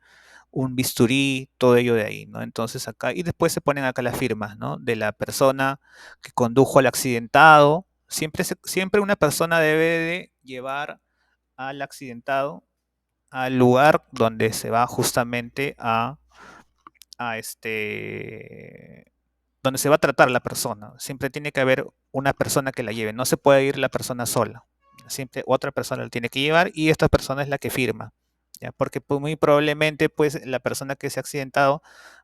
un bisturí, todo ello de ahí, ¿no? Entonces acá, y después se ponen acá las firmas, ¿no? De la persona que condujo al accidentado. Siempre una persona debe de llevar al accidentado al lugar donde se va justamente a donde se va a tratar la persona. Siempre tiene que haber una persona que la lleve. No se puede ir la persona sola. Siempre otra persona la tiene que llevar y esta persona es la que firma. ¿Ya? Porque pues, muy probablemente pues, la persona que se ha accidentado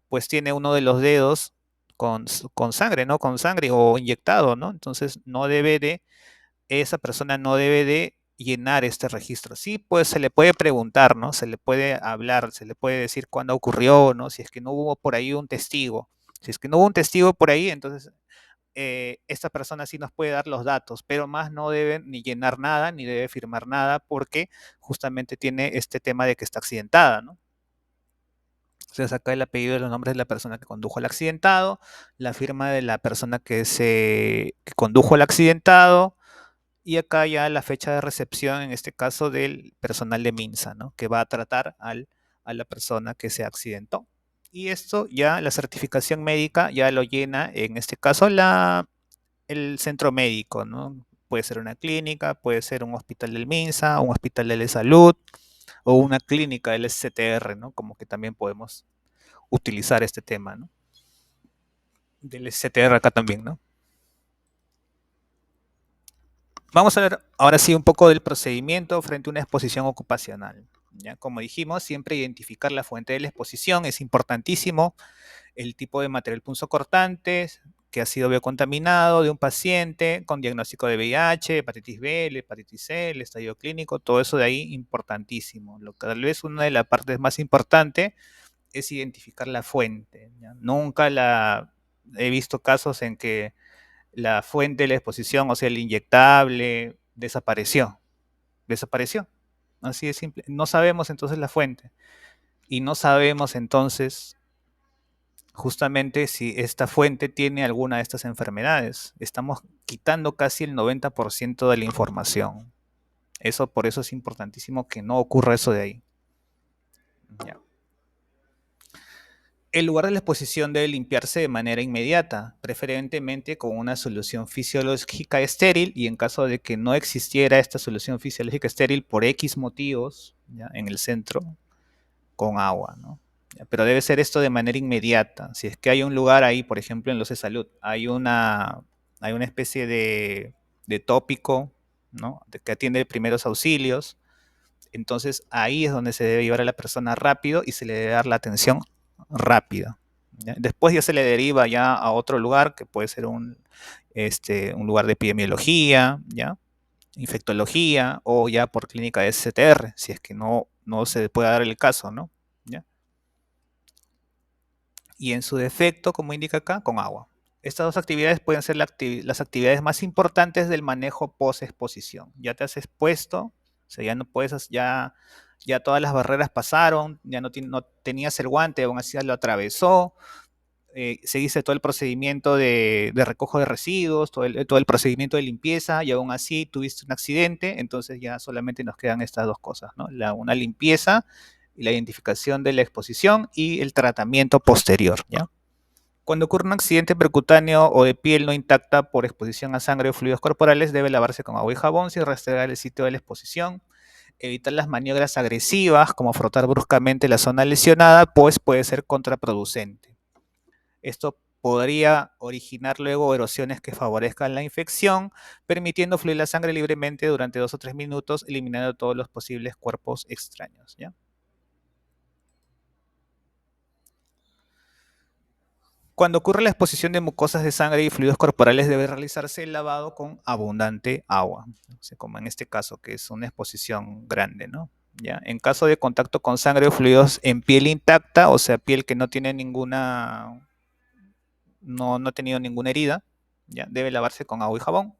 pues tiene uno de los dedos con sangre, ¿no? Con sangre o inyectado, ¿no? Entonces esa persona no debe de llenar este registro. Sí, pues se le puede preguntar, ¿no? Se le puede hablar, se le puede decir cuándo ocurrió, ¿no? Si es que no hubo por ahí un testigo. Si es que no hubo un testigo por ahí, entonces esta persona sí nos puede dar los datos, pero más no debe ni llenar nada, ni debe firmar nada, porque justamente tiene este tema de que está accidentada, ¿no? Entonces acá el apellido de los nombres de la persona que condujo al accidentado, la firma de la persona que condujo al accidentado, y acá ya la fecha de recepción, en este caso del personal de Minsa, ¿no? Que va a tratar a la persona que se accidentó. Y esto ya, la certificación médica ya lo llena, en este caso, el centro médico, ¿no? Puede ser una clínica, puede ser un hospital del Minsa, un hospital de salud o una clínica del SCTR, ¿no? Como que también podemos utilizar este tema, ¿no? Del SCTR acá también, ¿no? Vamos a ver ahora sí un poco del procedimiento frente a una exposición ocupacional. ¿Ya? Como dijimos, siempre identificar la fuente de la exposición es importantísimo. El tipo de material punzocortante que ha sido biocontaminado de un paciente con diagnóstico de VIH, hepatitis B, hepatitis C, el estadio clínico, todo eso de ahí importantísimo. Lo que tal vez una de las partes más importantes es identificar la fuente. ¿Ya? Nunca he visto casos en que la fuente de la exposición, o sea, el inyectable, desapareció. Desapareció. Así de simple. No sabemos entonces la fuente. Y no sabemos entonces justamente si esta fuente tiene alguna de estas enfermedades. Estamos quitando casi el 90% de la información. Por eso es importantísimo que no ocurra eso de ahí. Ya. El lugar de la exposición debe limpiarse de manera inmediata, preferentemente con una solución fisiológica estéril, y en caso de que no existiera esta solución fisiológica estéril por X motivos, ¿ya? En el centro, con agua, ¿no? ¿Ya? Pero debe ser esto de manera inmediata. Si es que hay un lugar ahí, por ejemplo, en los de salud, hay una especie de tópico, ¿no? Que atiende primeros auxilios, entonces ahí es donde se debe llevar a la persona rápido y se le debe dar la atención rápida. ¿Ya? Después ya se le deriva ya a otro lugar, que puede ser un lugar de epidemiología, ¿ya? Infectología, o ya por clínica de STR, si es que no se puede dar el caso, ¿no? ¿Ya? Y en su defecto, como indica acá, con agua. Estas dos actividades pueden ser las actividades más importantes del manejo post-exposición. Ya te has expuesto, sea, ya no puedes, ya todas las barreras pasaron, ya no tenías el guante, aún así lo atravesó, seguiste todo el procedimiento de recojo de residuos, todo el procedimiento de limpieza y aún así tuviste un accidente, entonces ya solamente nos quedan estas dos cosas, ¿no? Una limpieza y la identificación de la exposición y el tratamiento posterior, ¿ya? Cuando ocurre un accidente percutáneo o de piel no intacta por exposición a sangre o fluidos corporales, debe lavarse con agua y jabón sin restregar el sitio de la exposición, evitar las maniobras agresivas como frotar bruscamente la zona lesionada, pues puede ser contraproducente. Esto podría originar luego erosiones que favorezcan la infección, permitiendo fluir la sangre libremente durante 2 o 3 minutos, eliminando todos los posibles cuerpos extraños, ¿ya? Cuando ocurre la exposición de mucosas de sangre y fluidos corporales, debe realizarse el lavado con abundante agua, o sea, como en este caso, que es una exposición grande, ¿no? ¿Ya? En caso de contacto con sangre o fluidos en piel intacta, o sea, piel que no tiene no ha tenido ninguna herida, ¿ya? Debe lavarse con agua y jabón.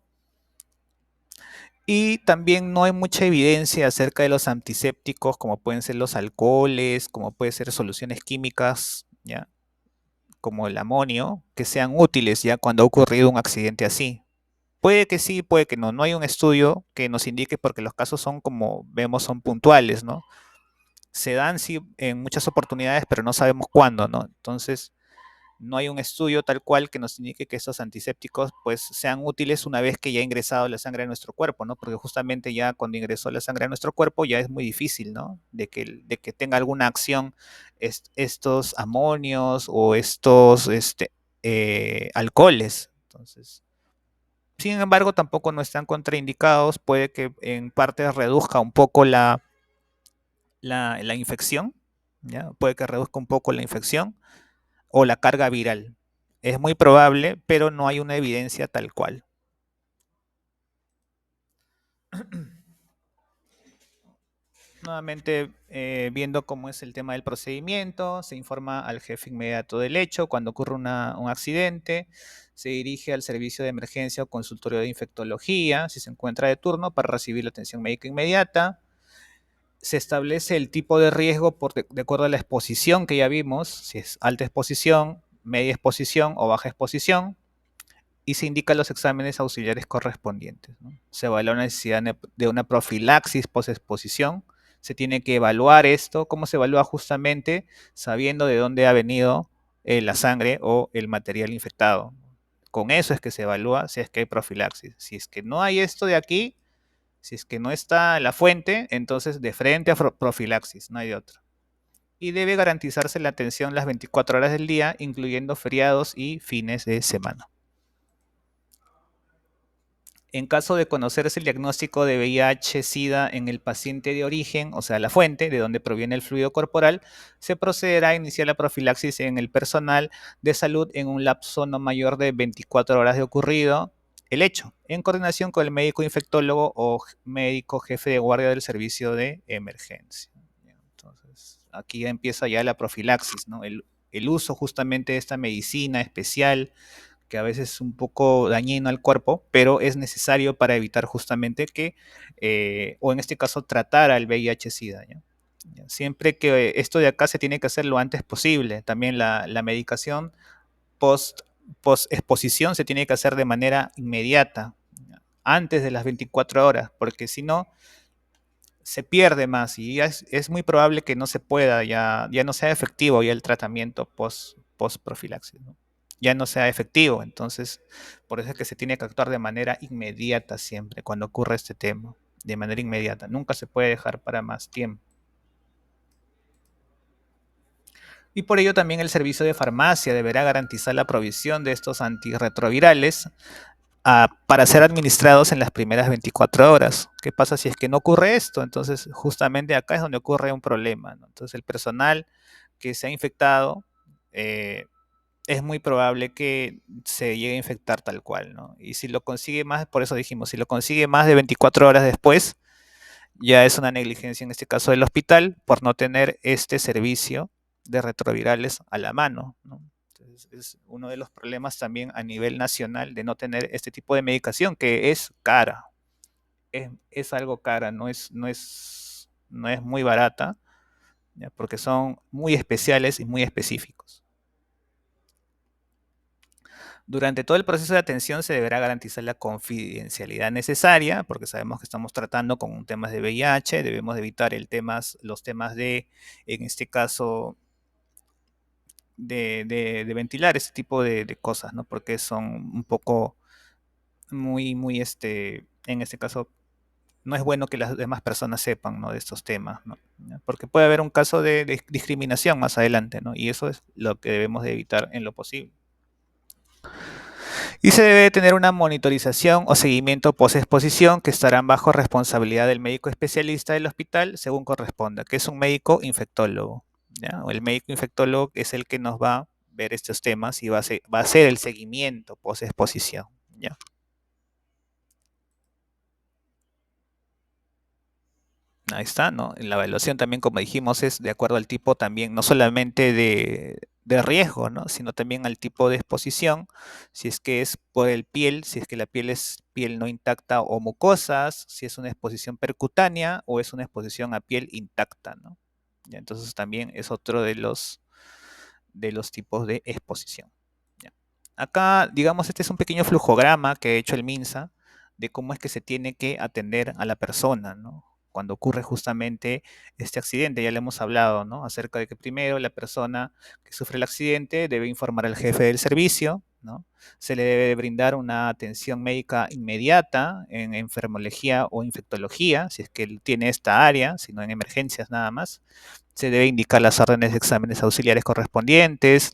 Y también no hay mucha evidencia acerca de los antisépticos, como pueden ser los alcoholes, como pueden ser soluciones químicas, ¿ya? Como el amonio, que sean útiles ya cuando ha ocurrido un accidente así. Puede que sí, puede que no. No hay un estudio que nos indique porque los casos son, como vemos, son puntuales, ¿no? Se dan sí en muchas oportunidades, pero no sabemos cuándo, ¿no? Entonces, no hay un estudio tal cual que nos indique que estos antisépticos pues sean útiles una vez que ya ha ingresado la sangre a nuestro cuerpo, ¿no? Porque justamente ya cuando ingresó la sangre a nuestro cuerpo ya es muy difícil, ¿no? De que tenga alguna acción estos amonios o estos alcoholes. Entonces, sin embargo, tampoco no están contraindicados, puede que en parte reduzca un poco la infección, ¿ya? Puede que reduzca un poco la infección o la carga viral. Es muy probable, pero no hay una evidencia tal cual. Nuevamente, viendo cómo es el tema del procedimiento, se informa al jefe inmediato del hecho cuando ocurre un accidente, se dirige al servicio de emergencia o consultorio de infectología, si se encuentra de turno, para recibir la atención médica inmediata. Se establece el tipo de riesgo de acuerdo a la exposición que ya vimos, si es alta exposición, media exposición o baja exposición, y se indican los exámenes auxiliares correspondientes, ¿no? Se evalúa la necesidad de una profilaxis post-exposición. Se tiene que evaluar esto. ¿Cómo se evalúa? Justamente sabiendo de dónde ha venido la sangre o el material infectado. Con eso es que se evalúa si es que hay profilaxis. Si es que no hay esto de aquí, si es que no está la fuente, entonces de frente a profilaxis, no hay de otra. Y debe garantizarse la atención las 24 horas del día, incluyendo feriados y fines de semana. En caso de conocerse el diagnóstico de VIH-Sida en el paciente de origen, o sea, la fuente de donde proviene el fluido corporal, se procederá a iniciar la profilaxis en el personal de salud en un lapso no mayor de 24 horas de ocurrido el hecho, en coordinación con el médico infectólogo o médico jefe de guardia del servicio de emergencia. Entonces, aquí ya empieza ya la profilaxis, ¿no? El uso justamente de esta medicina especial que a veces es un poco dañino al cuerpo, pero es necesario para evitar justamente que, o en este caso, tratar al VIH-Sida, ¿ya? Siempre que esto de acá se tiene que hacer lo antes posible. También la medicación post, post exposición se tiene que hacer de manera inmediata, antes de las 24 horas, porque si no, se pierde más y ya es muy probable que no se pueda, ya no sea efectivo ya el tratamiento post profilaxis, ¿no? Ya no sea efectivo. Entonces, por eso es que se tiene que actuar de manera inmediata siempre cuando ocurre este tema, de manera inmediata. Nunca se puede dejar para más tiempo. Y por ello también el servicio de farmacia deberá garantizar la provisión de estos antirretrovirales para ser administrados en las primeras 24 horas. ¿Qué pasa si es que no ocurre esto? Entonces, justamente acá es donde ocurre un problema, ¿no? Entonces, el personal que se ha infectado es muy probable que se llegue a infectar tal cual, ¿no? Y si lo consigue más, por eso dijimos, si lo consigue más de 24 horas después, ya es una negligencia en este caso del hospital por no tener este servicio de retrovirales a la mano, ¿no? Entonces, es uno de los problemas también a nivel nacional de no tener este tipo de medicación que es cara. es algo cara, no es muy barata, ¿ya? Porque son muy especiales y muy específicos. Durante todo el proceso de atención se deberá garantizar la confidencialidad necesaria, porque sabemos que estamos tratando con temas de VIH, debemos evitar los temas de, en este caso, de ventilar ese tipo de cosas, ¿no? Porque son un poco en este caso, no es bueno que las demás personas sepan, ¿no? De estos temas, ¿no? Porque puede haber un caso de discriminación más adelante, ¿no? Y eso es lo que debemos de evitar en lo posible. Y se debe tener una monitorización o seguimiento post-exposición que estarán bajo responsabilidad del médico especialista del hospital según corresponda, que es un médico infectólogo. ¿Ya? O el médico infectólogo es el que nos va a ver estos temas y va a hacer el seguimiento post-exposición. ¿Ya? Ahí está, ¿no? La evaluación también, como dijimos, es de acuerdo al tipo también, no solamente de riesgo, ¿no? Sino también al tipo de exposición, si es que es por el piel, si es que la piel es piel no intacta o mucosas, si es una exposición percutánea o es una exposición a piel intacta, ¿no? Ya, entonces también es otro de los tipos de exposición. Ya. Acá, digamos, este es un pequeño flujograma que ha hecho el MINSA de cómo es que se tiene que atender a la persona, ¿no? Cuando ocurre justamente este accidente, ya le hemos hablado, ¿no? Acerca de que primero la persona que sufre el accidente debe informar al jefe del servicio, ¿no? Se le debe brindar una atención médica inmediata en enfermología o infectología, si es que él tiene esta área, sino en emergencias nada más. Se debe indicar las órdenes de exámenes auxiliares correspondientes,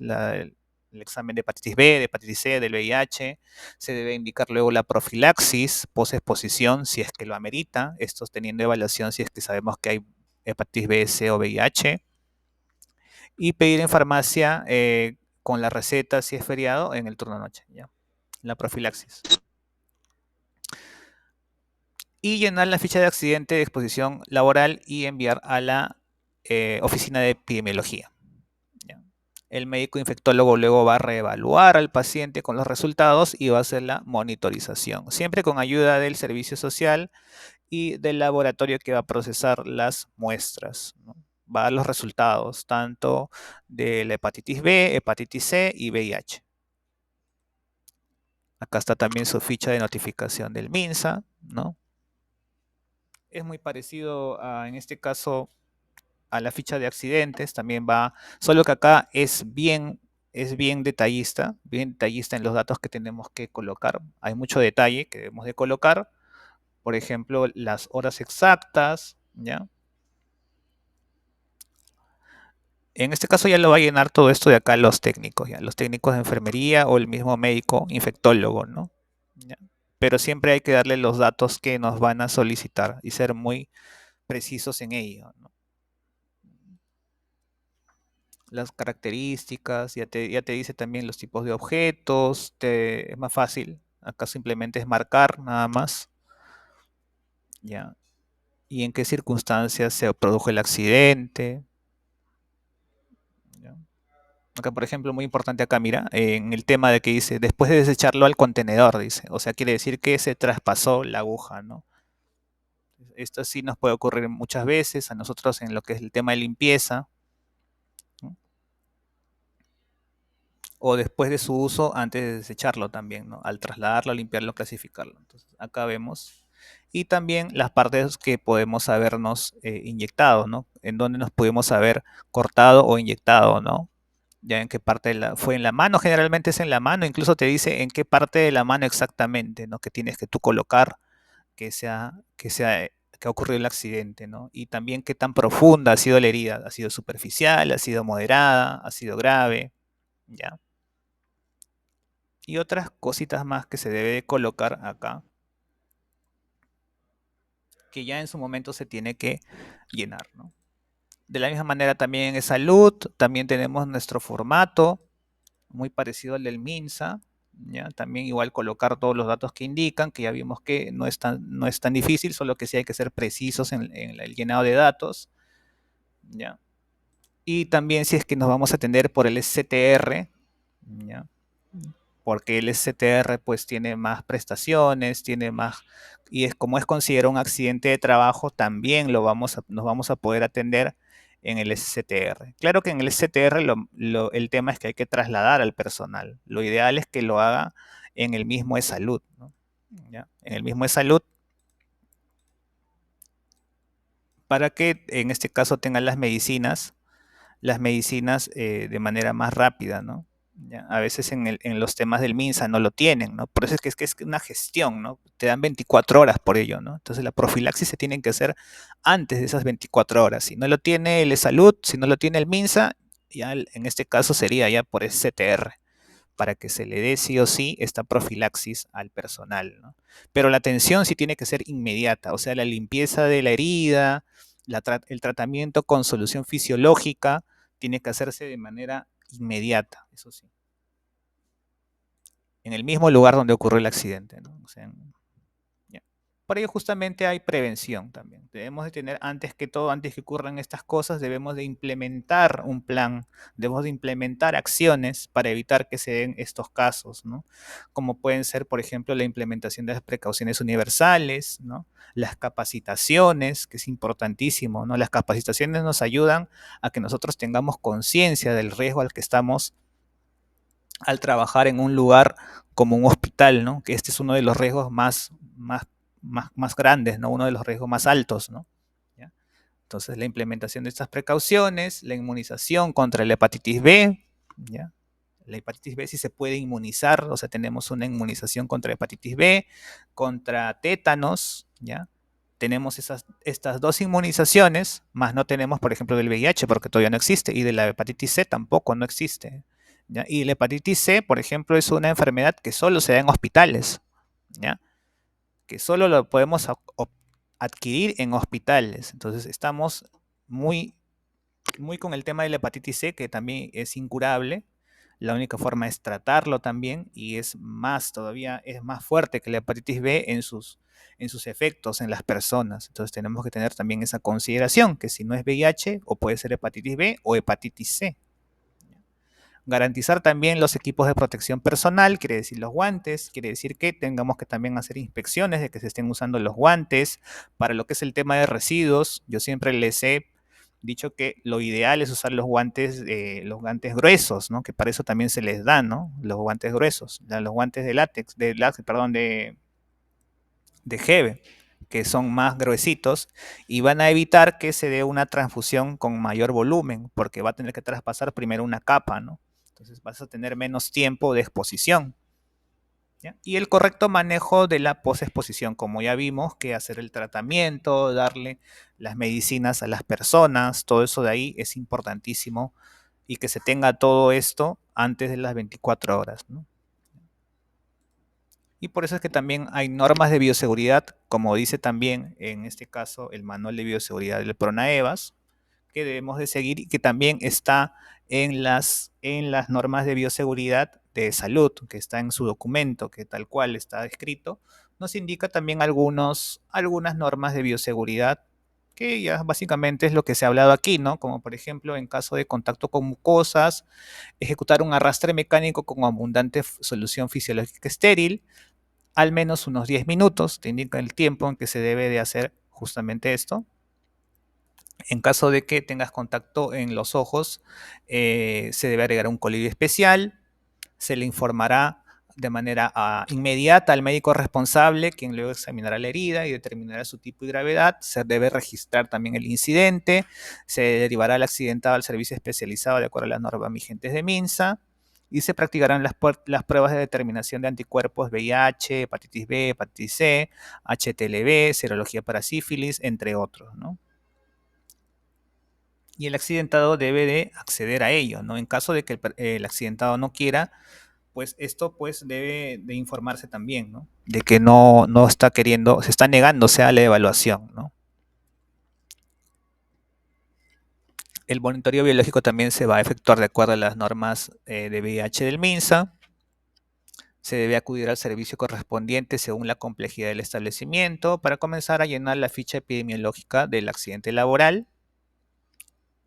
el examen de hepatitis B, de hepatitis C, del VIH. Se debe indicar luego la profilaxis, post-exposición, si es que lo amerita, estos teniendo evaluación si es que sabemos que hay hepatitis B, C o VIH. Y pedir en farmacia con la receta, si es feriado, en el turno noche. ¿Ya? La profilaxis. Y llenar la ficha de accidente de exposición laboral y enviar a la oficina de epidemiología. ¿Ya? El médico infectólogo luego va a reevaluar al paciente con los resultados y va a hacer la monitorización, siempre con ayuda del servicio social y del laboratorio que va a procesar las muestras, ¿no? Va a dar los resultados tanto de la hepatitis B, hepatitis C y VIH. Acá está también su ficha de notificación del MINSA, ¿no? Es muy parecido en este caso a la ficha de accidentes, también va, solo que acá es bien detallista en los datos que tenemos que colocar. Hay mucho detalle que debemos de colocar, por ejemplo, las horas exactas, ¿ya? En este caso ya lo va a llenar todo esto de acá los técnicos, ¿ya? Los técnicos de enfermería o el mismo médico infectólogo, ¿no? ¿Ya? Pero siempre hay que darle los datos que nos van a solicitar y ser muy precisos en ello, ¿no? Las características, ya te dice también los tipos de objetos, es más fácil. Acá simplemente es marcar nada más, ¿ya? Y en qué circunstancias se produjo el accidente, ¿ya? Acá, por ejemplo, muy importante acá, mira, en el tema de que dice, después de desecharlo al contenedor, dice. O sea, quiere decir que se traspasó la aguja, ¿no? Esto sí nos puede ocurrir muchas veces a nosotros en lo que es el tema de limpieza, ¿no? O después de su uso antes de desecharlo también, ¿no? Al trasladarlo, limpiarlo, clasificarlo. Entonces, acá vemos. Y también las partes que podemos habernos inyectado, ¿no? En donde nos pudimos haber cortado o inyectado, ¿no? Ya en qué parte fue en la mano, generalmente es en la mano, incluso te dice en qué parte de la mano exactamente, ¿no? Que tienes que tú colocar que ha ocurrido el accidente, ¿no? Y también qué tan profunda ha sido la herida, ha sido superficial, ha sido moderada, ha sido grave, ¿ya? Y otras cositas más que se debe colocar acá, que ya en su momento se tiene que llenar, ¿no? De la misma manera también en salud, también tenemos nuestro formato, muy parecido al del MINSA, ¿ya? También igual colocar todos los datos que indican, que ya vimos que no es tan difícil, solo que sí hay que ser precisos en el llenado de datos, ¿ya? Y también si es que nos vamos a atender por el STR, ¿ya? porque el STR pues tiene más prestaciones, tiene más, y es como es considerado un accidente de trabajo, también nos vamos a poder atender en el STR. Claro que en el STR el tema es que hay que trasladar al personal. Lo ideal es que lo haga en el mismo de salud, ¿no? ¿Ya? En el mismo de salud, para que en este caso tengan las medicinas de manera más rápida, ¿no? ¿Ya? A veces en los temas del MINSA no lo tienen, ¿no? Por eso es que es una gestión, ¿no? Te dan 24 horas por ello, ¿no? Entonces la profilaxis se tiene que hacer antes de esas 24 horas. Si no lo tiene el salud, si no lo tiene el MINSA, ya en este caso sería ya por STR, para que se le dé sí o sí esta profilaxis al personal, ¿no? Pero la atención sí tiene que ser inmediata, o sea, la limpieza de la herida, el tratamiento con solución fisiológica tiene que hacerse de manera inmediata, eso sí, en el mismo lugar donde ocurrió el accidente, ¿no? O sea, ya. Por ello justamente hay prevención también. Debemos de tener, antes que todo, antes que ocurran estas cosas, debemos de implementar un plan, debemos de implementar acciones para evitar que se den estos casos, ¿no? Como pueden ser, por ejemplo, la implementación de las precauciones universales, ¿no? Las capacitaciones, que es importantísimo, ¿no? Las capacitaciones nos ayudan a que nosotros tengamos conciencia del riesgo al que estamos al trabajar en un lugar como un hospital, ¿no? Que este es uno de los riesgos más grandes, ¿no? Uno de los riesgos más altos, ¿no? ¿Ya? Entonces, la implementación de estas precauciones, la inmunización contra la hepatitis B, ¿ya? La hepatitis B sí se puede inmunizar, o sea, tenemos una inmunización contra hepatitis B, contra tétanos, ¿ya? Tenemos estas dos inmunizaciones, más no tenemos, por ejemplo, del VIH, porque todavía no existe, y de la hepatitis C tampoco, no existe. ¿Ya? Y la hepatitis C, por ejemplo, es una enfermedad que solo se da en hospitales, ¿ya? Que solo lo podemos adquirir en hospitales. Entonces, estamos muy, muy con el tema de la hepatitis C, que también es incurable. La única forma es tratarlo también y es más todavía, es más fuerte que la hepatitis B en sus efectos en las personas. Entonces tenemos que tener también esa consideración, que si no es VIH o puede ser hepatitis B o hepatitis C. Garantizar también los equipos de protección personal, quiere decir los guantes, quiere decir que tengamos que también hacer inspecciones de que se estén usando los guantes. Para lo que es el tema de residuos, yo siempre les he dicho que lo ideal es usar los guantes gruesos, ¿no? Que para eso también se les da, ¿no? Los guantes gruesos, los guantes perdón, de Hebe, que son más gruesitos y van a evitar que se dé una transfusión con mayor volumen, porque va a tener que traspasar primero una capa, ¿no? Entonces vas a tener menos tiempo de exposición. ¿Ya? Y el correcto manejo de la posexposición, como ya vimos, que hacer el tratamiento, darle las medicinas a las personas, todo eso de ahí es importantísimo y que se tenga todo esto antes de las 24 horas, ¿no? Y por eso es que también hay normas de bioseguridad, como dice también en este caso el manual de bioseguridad del PRONAEVAS, que debemos de seguir y que también está en las normas de bioseguridad de salud, que está en su documento, que tal cual está escrito, nos indica también algunas normas de bioseguridad, que ya básicamente es lo que se ha hablado aquí, ¿no? Como por ejemplo en caso de contacto con mucosas, ejecutar un arrastre mecánico con abundante solución fisiológica estéril, al menos unos 10 minutos, te indica el tiempo en que se debe de hacer justamente esto. En caso de que tengas contacto en los ojos, se debe agregar un colirio especial, se le informará de manera inmediata al médico responsable, quien luego examinará la herida y determinará su tipo y gravedad. Se debe registrar también el incidente, se derivará al accidentado al servicio especializado de acuerdo a las normas vigentes de MINSA y se practicarán las pruebas de determinación de anticuerpos VIH, hepatitis B, hepatitis C, HTLV, serología para sífilis, entre otros, ¿no? Y el accidentado debe de acceder a ello, ¿no? En caso de que el accidentado no quiera, pues esto pues debe de informarse también, ¿no? De que no está queriendo, se está negándose a la evaluación, ¿no? El monitoreo biológico también se va a efectuar de acuerdo a las normas de VIH del MINSA. Se debe acudir al servicio correspondiente según la complejidad del establecimiento para comenzar a llenar la ficha epidemiológica del accidente laboral.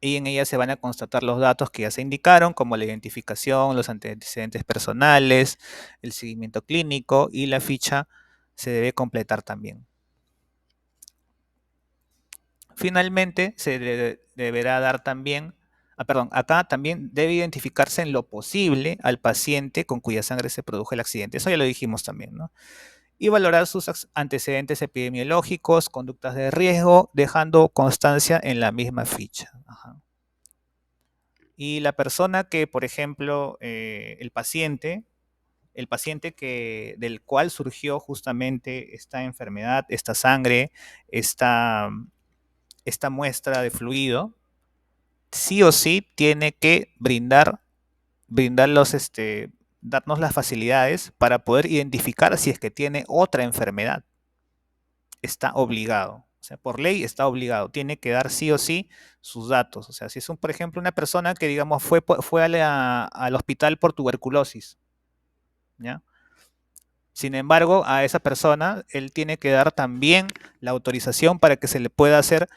y en ella se van a constatar los datos que ya se indicaron, como la identificación, los antecedentes personales, el seguimiento clínico y la ficha se debe completar también. Finalmente, deberá dar también, acá también debe identificarse en lo posible al paciente con cuya sangre se produjo el accidente. Eso ya lo dijimos también, ¿no? Y valorar sus antecedentes epidemiológicos, conductas de riesgo, dejando constancia en la misma ficha. Ajá. Y la persona que, por ejemplo, el paciente del cual surgió justamente esta enfermedad, esta sangre, esta, esta muestra de fluido, sí o sí tiene que darnos las facilidades para poder identificar si es que tiene otra enfermedad. Está obligado. O sea, por ley está obligado. Tiene que dar sí o sí sus datos. O sea, si es, por ejemplo, una persona que, digamos, fue al hospital por tuberculosis, ¿ya? Sin embargo, a esa persona, él tiene que dar también la autorización para que se le pueda hacer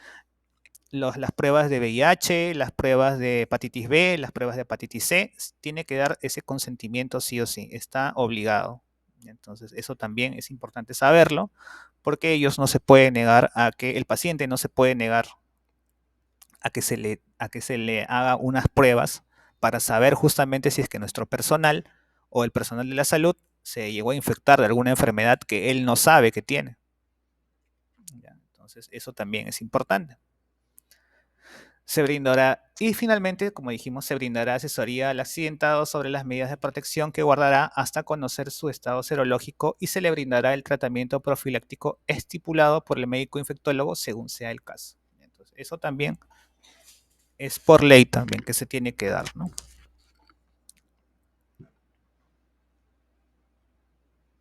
las pruebas de VIH, las pruebas de hepatitis B, las pruebas de hepatitis C. Tiene que dar ese consentimiento sí o sí. Está obligado. Entonces, eso también es importante saberlo, porque ellos no se puede negar a que el paciente no se puede negar a que se le haga unas pruebas para saber justamente si es que nuestro personal o el personal de la salud se llegó a infectar de alguna enfermedad que él no sabe que tiene. ¿Ya? Entonces, eso también es importante. Se brindará, y finalmente, como dijimos, se brindará asesoría al accidentado sobre las medidas de protección que guardará hasta conocer su estado serológico y se le brindará el tratamiento profiláctico estipulado por el médico infectólogo según sea el caso. Entonces, eso también es por ley también que se tiene que dar, ¿no?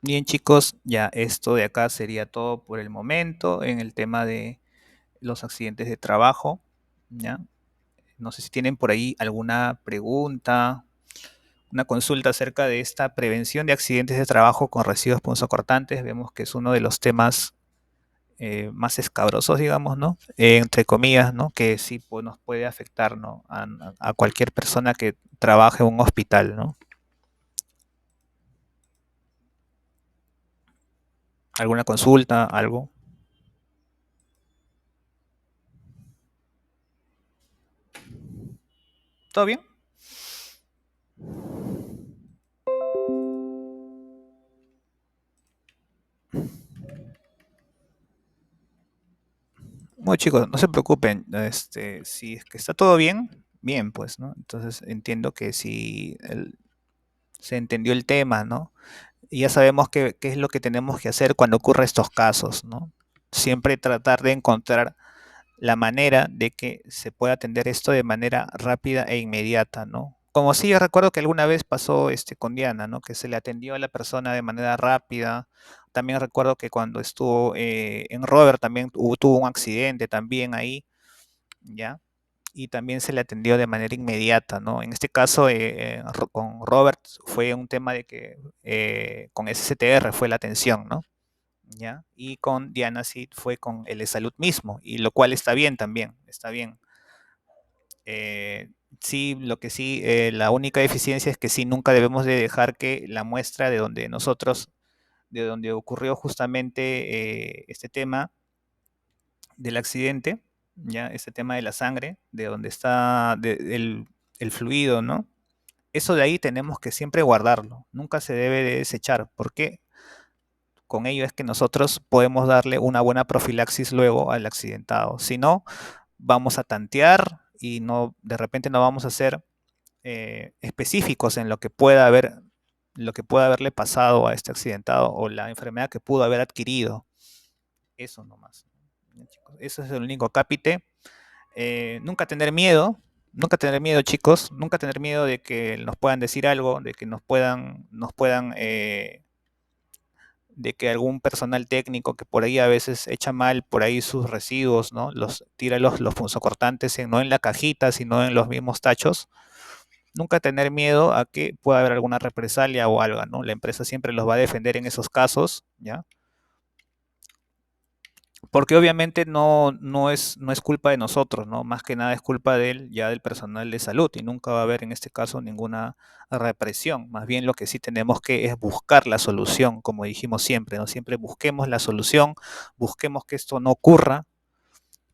Bien, chicos, ya esto de acá sería todo por el momento en el tema de los accidentes de trabajo, ¿ya? No sé si tienen por ahí alguna pregunta, una consulta acerca de esta prevención de accidentes de trabajo con residuos punzocortantes. Vemos que es uno de los temas más escabrosos, digamos, ¿no? Entre comillas, ¿no? Que sí nos puede afectar, ¿no? A cualquier persona que trabaje en un hospital, ¿no? ¿Alguna consulta, algo? ¿Todo bien? Bueno, chicos, no se preocupen. Si es que está todo bien, bien, pues, ¿no? Entonces entiendo que si se entendió el tema, ¿no? Y ya sabemos qué es lo que tenemos que hacer cuando ocurren estos casos, ¿no? Siempre tratar de encontrar la manera de que se pueda atender esto de manera rápida e inmediata, ¿no? Como sí, yo recuerdo que alguna vez pasó con Diana, ¿no? Que se le atendió a la persona de manera rápida. También recuerdo que cuando estuvo en Robert también tuvo un accidente también ahí, ¿ya? Y también se le atendió de manera inmediata, ¿no? En este caso, con Robert fue un tema de que con SCTR fue la atención, ¿no? ¿Ya? Y con Diana sí fue con el de salud mismo, y lo cual está bien también, está bien. Sí, lo que sí, la única deficiencia es que sí, nunca debemos de dejar que la muestra de donde de donde ocurrió justamente este tema del accidente, ya, este tema de la sangre, de donde está el fluido, ¿no? Eso de ahí tenemos que siempre guardarlo, nunca se debe de desechar, porque con ello es que nosotros podemos darle una buena profilaxis luego al accidentado. Si no, vamos a tantear y no, de repente no vamos a ser específicos en lo que pueda haberle pasado a este accidentado o la enfermedad que pudo haber adquirido. Eso nomás. Eso es el único cápite. Nunca tener miedo, chicos, nunca tener miedo de que nos puedan decir algo, de que nos puedan de que algún personal técnico que por ahí a veces echa mal por ahí sus residuos, ¿no? Tira los punzocortantes no en la cajita, sino en los mismos tachos. Nunca tener miedo a que pueda haber alguna represalia o algo, ¿no? La empresa siempre los va a defender en esos casos, ¿ya? Porque obviamente no es culpa de nosotros, ¿no? Más que nada es culpa del personal de salud y nunca va a haber en este caso ninguna represión. Más bien lo que sí tenemos que es buscar la solución, como dijimos siempre, ¿no? Siempre busquemos la solución, busquemos que esto no ocurra,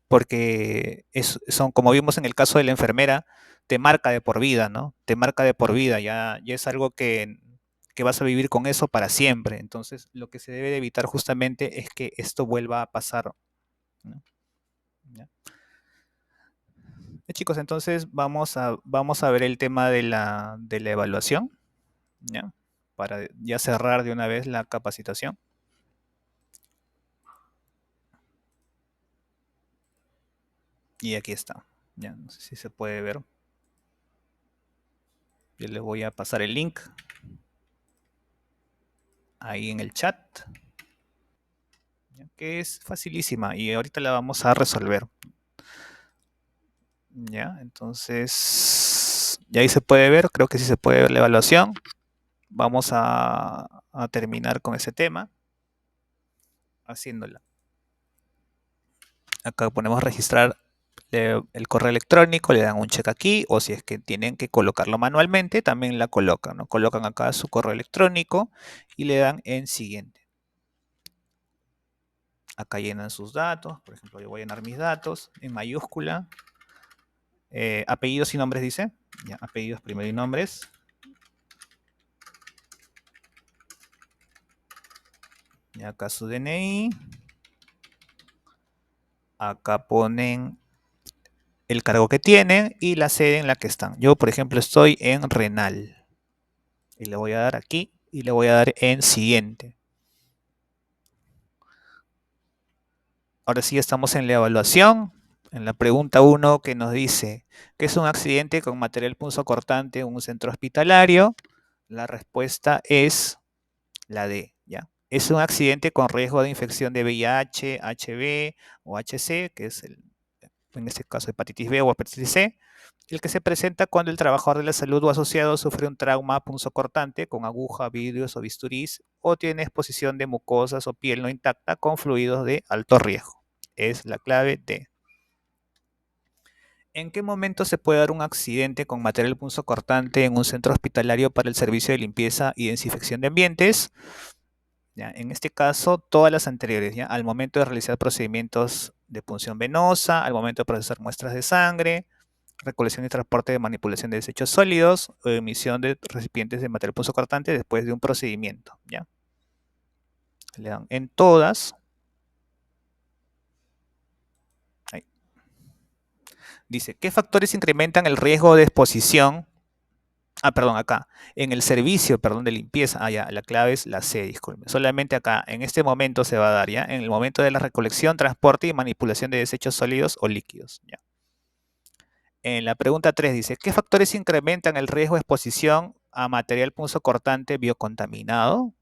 porque son, como vimos en el caso de la enfermera, te marca de por vida, ¿no? Te marca de por vida, ya es algo que vas a vivir con eso para siempre. Entonces, lo que se debe de evitar justamente es que esto vuelva a pasar, ¿no? ¿Ya? Chicos, entonces vamos a ver el tema de la evaluación, ¿ya? Para ya cerrar de una vez la capacitación. Y aquí está. Ya, no sé si se puede ver. Yo les voy a pasar el link ahí en el chat, ¿ya? Que es facilísima y ahorita la vamos a resolver. Ya, entonces, ya ahí se puede ver, creo que sí se puede ver la evaluación. Vamos a terminar con ese tema haciéndola. Acá ponemos registrar el correo electrónico, le dan un check aquí, o si es que tienen que colocarlo manualmente, también la colocan, ¿no? Colocan acá su correo electrónico y le dan en siguiente. Acá llenan sus datos, por ejemplo, yo voy a llenar mis datos en mayúscula. Apellidos y nombres dice, ya, apellidos primero y nombres. Y acá su DNI. Acá ponen el cargo que tienen y la sede en la que están. Yo, por ejemplo, estoy en renal. Y le voy a dar aquí y le voy a dar en siguiente. Ahora sí estamos en la evaluación. En la pregunta 1 que nos dice, ¿qué es un accidente con material punzocortante en un centro hospitalario? La respuesta es la D, ¿ya? Es un accidente con riesgo de infección de VIH, HB o HC, que es en este caso hepatitis B o hepatitis C, el que se presenta cuando el trabajador de la salud o asociado sufre un trauma punzocortante con aguja, vidrios o bisturís o tiene exposición de mucosas o piel no intacta con fluidos de alto riesgo. Es la clave D. ¿En qué momento se puede dar un accidente con material punzocortante en un centro hospitalario para el servicio de limpieza y desinfección de ambientes? ¿Ya? En este caso, todas las anteriores, ¿ya? Al momento de realizar procedimientos de punción venosa, al momento de procesar muestras de sangre, recolección y transporte de manipulación de desechos sólidos o emisión de recipientes de material punzocortante después de un procedimiento, ¿ya? Le dan en todas. Ahí. Dice, ¿qué factores incrementan el riesgo de exposición? Perdón, acá. En el servicio, perdón, de limpieza. Ya, la clave es la C, disculpe. Solamente acá, en este momento se va a dar, ¿ya? En el momento de la recolección, transporte y manipulación de desechos sólidos o líquidos, ¿ya? En la pregunta 3 dice, ¿qué factores incrementan el riesgo de exposición a material punzocortante biocontaminado?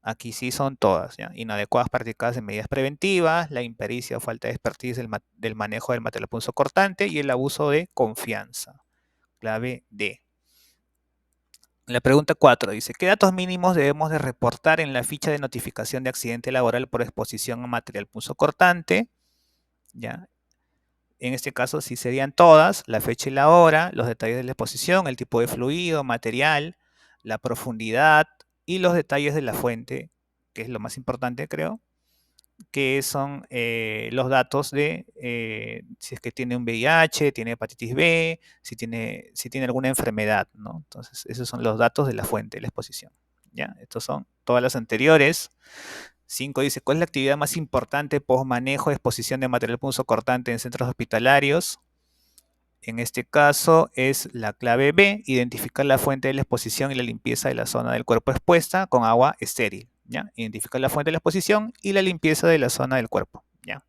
Aquí sí son todas, ¿ya? Inadecuadas prácticas de medidas preventivas, la impericia o falta de expertise del manejo del material punzocortante y el abuso de confianza. Clave D. La pregunta 4 dice, ¿qué datos mínimos debemos de reportar en la ficha de notificación de accidente laboral por exposición a material punzocortante? ¿Ya? En este caso sí serían todas, la fecha y la hora, los detalles de la exposición, el tipo de fluido, material, la profundidad y los detalles de la fuente, que es lo más importante creo, que son los datos de si es que tiene un VIH, tiene hepatitis B, si tiene alguna enfermedad, ¿no? Entonces, esos son los datos de la fuente, de la exposición, ¿ya? Estos son todas las anteriores. 5 dice, ¿cuál es la actividad más importante post manejo de exposición de material punzocortante en centros hospitalarios? En este caso es la clave B, identificar la fuente de la exposición y la limpieza de la zona del cuerpo expuesta con agua estéril, ¿ya? Identificar la fuente de la exposición y la limpieza de la zona del cuerpo, ¿ya?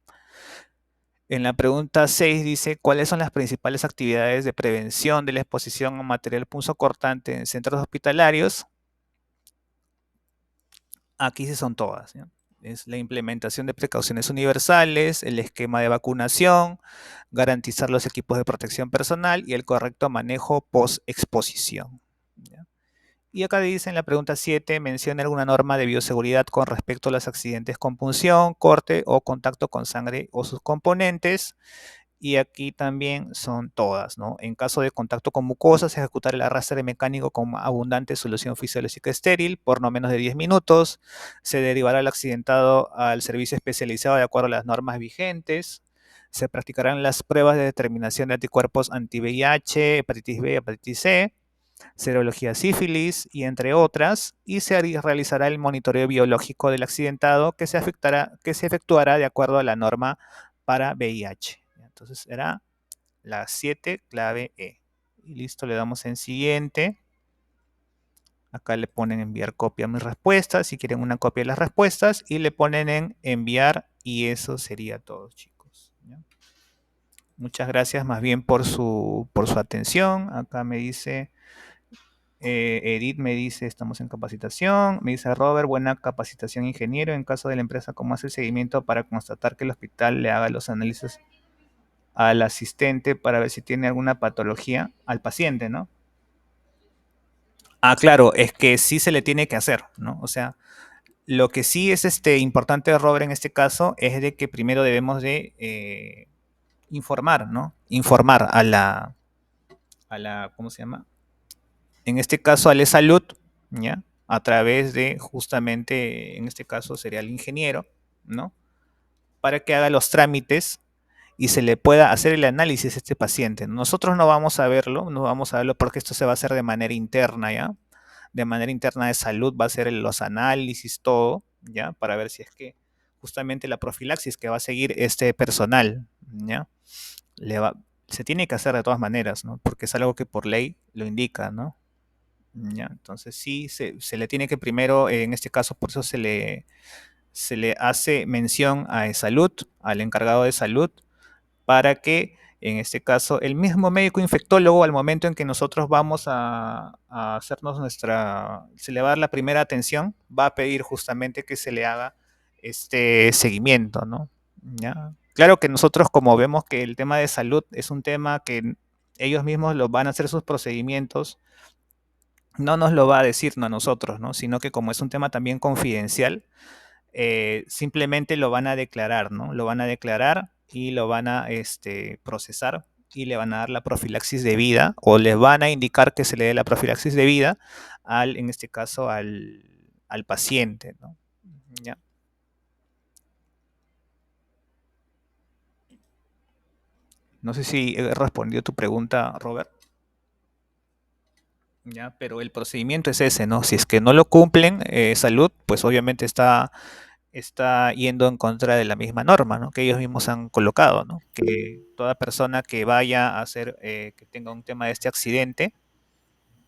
En la pregunta 6 dice, ¿cuáles son las principales actividades de prevención de la exposición a material punzocortante en centros hospitalarios? Aquí sí son todas, ¿ya? Es la implementación de precauciones universales, el esquema de vacunación, garantizar los equipos de protección personal y el correcto manejo post-exposición, ¿ya? Y acá dice en la pregunta 7, menciona alguna norma de bioseguridad con respecto a los accidentes con punción, corte o contacto con sangre o sus componentes. Y aquí también son todas, ¿no? En caso de contacto con mucosas, ejecutar el arrastre mecánico con abundante solución fisiológica estéril por no menos de 10 minutos. Se derivará el accidentado al servicio especializado de acuerdo a las normas vigentes. Se practicarán las pruebas de determinación de anticuerpos anti-VIH, hepatitis B, hepatitis C, serología sífilis y entre otras, y se realizará el monitoreo biológico del accidentado que se efectuará de acuerdo a la norma para VIH. Entonces era la 7, clave E. Y listo, le damos en siguiente. Acá le ponen enviar copia a mis respuestas, si quieren una copia de las respuestas, y le ponen en enviar, y eso sería todo, chicos. ¿Ya? Muchas gracias más bien por su atención. Acá me dice Edith, me dice, estamos en capacitación. Me dice Robert, buena capacitación ingeniero. En caso de la empresa, ¿cómo hace el seguimiento para constatar que el hospital le haga los análisis al asistente para ver si tiene alguna patología al paciente, ¿no? Ah, claro, es que sí se le tiene que hacer, ¿no? O sea, lo que sí es importante, Robert, en este caso, es de que primero debemos de informar, ¿no? Informar ¿cómo se llama? En este caso, a la salud, ¿ya? A través de justamente, en este caso sería el ingeniero, ¿no? Para que haga los trámites y se le pueda hacer el análisis a este paciente. Nosotros no vamos a verlo, no vamos a verlo porque esto se va a hacer de manera interna, ¿ya? De manera interna de salud va a ser los análisis, todo, ¿ya? Para ver si es que justamente la profilaxis que va a seguir este personal, ¿ya? Le va, se tiene que hacer de todas maneras, ¿no? Porque es algo que por ley lo indica, ¿no? ¿Ya? Entonces sí, se le tiene que primero, en este caso, por eso se le hace mención a salud, al encargado de salud, para que en este caso el mismo médico infectólogo al momento en que nosotros vamos a hacernos se le va a dar la primera atención, va a pedir justamente que se le haga este seguimiento, ¿no? ¿Ya? Claro que nosotros como vemos que el tema de salud es un tema que ellos mismos lo van a hacer sus procedimientos, no nos lo va a decir a nosotros, ¿no? Sino que como es un tema también confidencial, simplemente lo van a declarar, ¿no? Lo van a declarar y lo van a procesar y le van a dar la profilaxis de vida o les van a indicar que se le dé la profilaxis de vida en este caso, al paciente, ¿no? ¿Ya? No sé si he respondido tu pregunta, Robert. ¿Ya? Pero el procedimiento es ese, ¿no? Si es que no lo cumplen, salud, pues obviamente está yendo en contra de la misma norma, ¿no? Que ellos mismos han colocado, ¿no? Que toda persona que vaya a hacer, que tenga un tema de este accidente,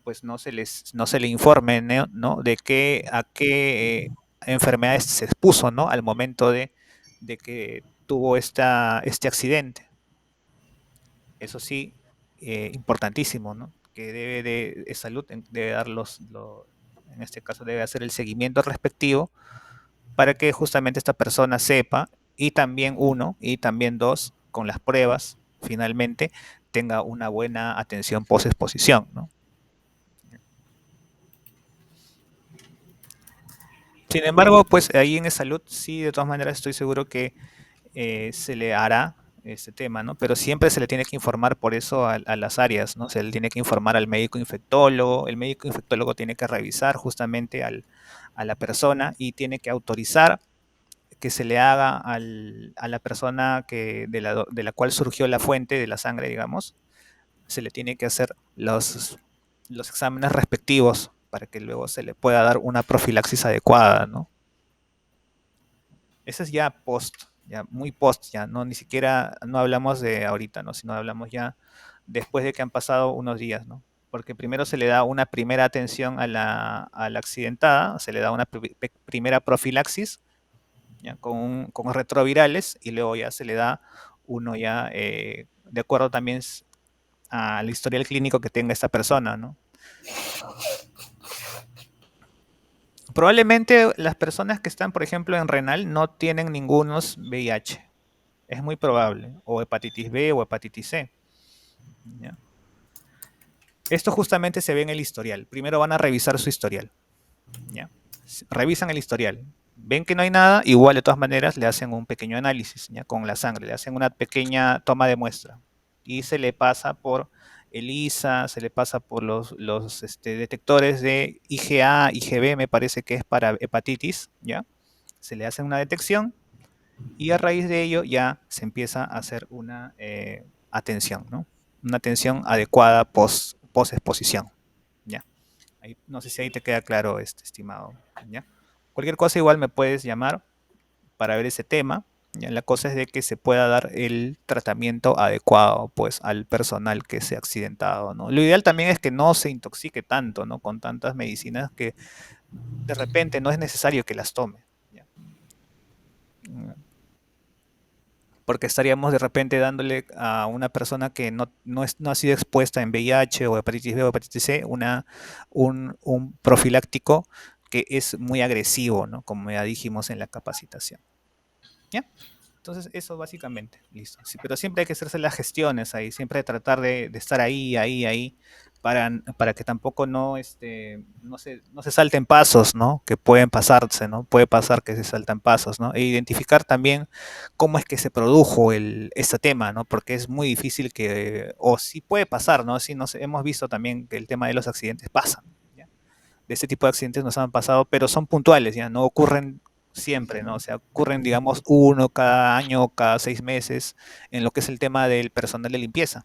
pues no se le informe, ¿no? De a qué enfermedades se expuso, ¿no? Al momento de que tuvo este accidente. Eso sí, importantísimo, ¿no? Que debe de salud, debe dar en este caso debe hacer el seguimiento respectivo para que justamente esta persona sepa y también uno y también dos, con las pruebas, finalmente tenga una buena atención post-exposición, ¿no? Sin embargo, pues ahí en salud sí, de todas maneras estoy seguro que se le hará este tema, ¿no? Pero siempre se le tiene que informar por eso a las áreas, ¿no? Se le tiene que informar al médico infectólogo, el médico infectólogo tiene que revisar justamente a la persona y tiene que autorizar que se le haga a la persona de la cual surgió la fuente de la sangre, digamos, se le tiene que hacer los exámenes respectivos para que luego se le pueda dar una profilaxis adecuada, ¿no? Ese es ya post, ya muy post, ya no ni siquiera no hablamos de ahorita, ¿no? Sino hablamos ya después de que han pasado unos días, ¿no? Porque primero se le da una primera atención a la accidentada, se le da una primera profilaxis, ¿ya? Con retrovirales y luego ya se le da uno ya de acuerdo también al historial clínico que tenga esta persona, ¿no? Probablemente las personas que están, por ejemplo, en renal no tienen ningunos VIH. Es muy probable. O hepatitis B o hepatitis C. ¿Ya? Esto justamente se ve en el historial. Primero van a revisar su historial, ¿ya? Revisan el historial. Ven que no hay nada, igual de todas maneras le hacen un pequeño análisis, ¿ya? Con la sangre, le hacen una pequeña toma de muestra y se le pasa por ELISA, se le pasa por los detectores de IgA, IgB, me parece que es para hepatitis, ¿ya? Se le hace una detección y a raíz de ello ya se empieza a hacer una atención, ¿no? Una atención adecuada post exposición, ¿ya? Ahí, no sé si ahí te queda claro, estimado, ¿ya? Cualquier cosa igual me puedes llamar para ver ese tema, ¿ya? La cosa es de que se pueda dar el tratamiento adecuado, pues, al personal que se ha accidentado, ¿no? Lo ideal también es que no se intoxique tanto, ¿no? Con tantas medicinas que de repente no es necesario que las tome, ¿ya? Porque estaríamos de repente dándole a una persona que no ha sido expuesta en VIH o hepatitis B o hepatitis C un profiláctico que es muy agresivo, ¿no? Como ya dijimos en la capacitación. ¿Ya? Entonces, eso básicamente, listo. Sí, pero siempre hay que hacerse las gestiones ahí, siempre tratar de estar ahí, para que tampoco no se salten pasos, ¿no? Que pueden pasarse, ¿no? Puede pasar que se saltan pasos, ¿no? E identificar también cómo es que se produjo este tema, ¿no? Porque es muy difícil o sí puede pasar, ¿no? Sí, hemos visto también que el tema de los accidentes pasa, ¿ya? De este tipo de accidentes nos han pasado, pero son puntuales, ya no ocurren siempre, ¿no? O sea, ocurren, digamos, uno cada año, cada 6 meses, en lo que es el tema del personal de limpieza.